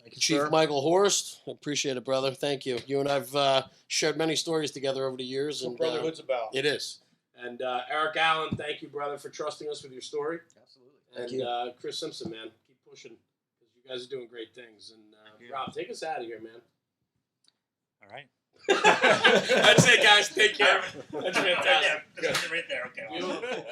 Thank you, Chief sir. Michael Horst, appreciate it, brother. Thank you. You and I've shared many stories together over the years, That's and what brotherhood's about. it is. And Eric Allen, thank you, brother, for trusting us with your story. Absolutely. And Thank you. Chris Simpson, man, keep pushing because you guys are doing great things. And Rob, take us out of here, man. All right. That's it, guys. Take care. That's fantastic. Right there. Okay. Beautiful.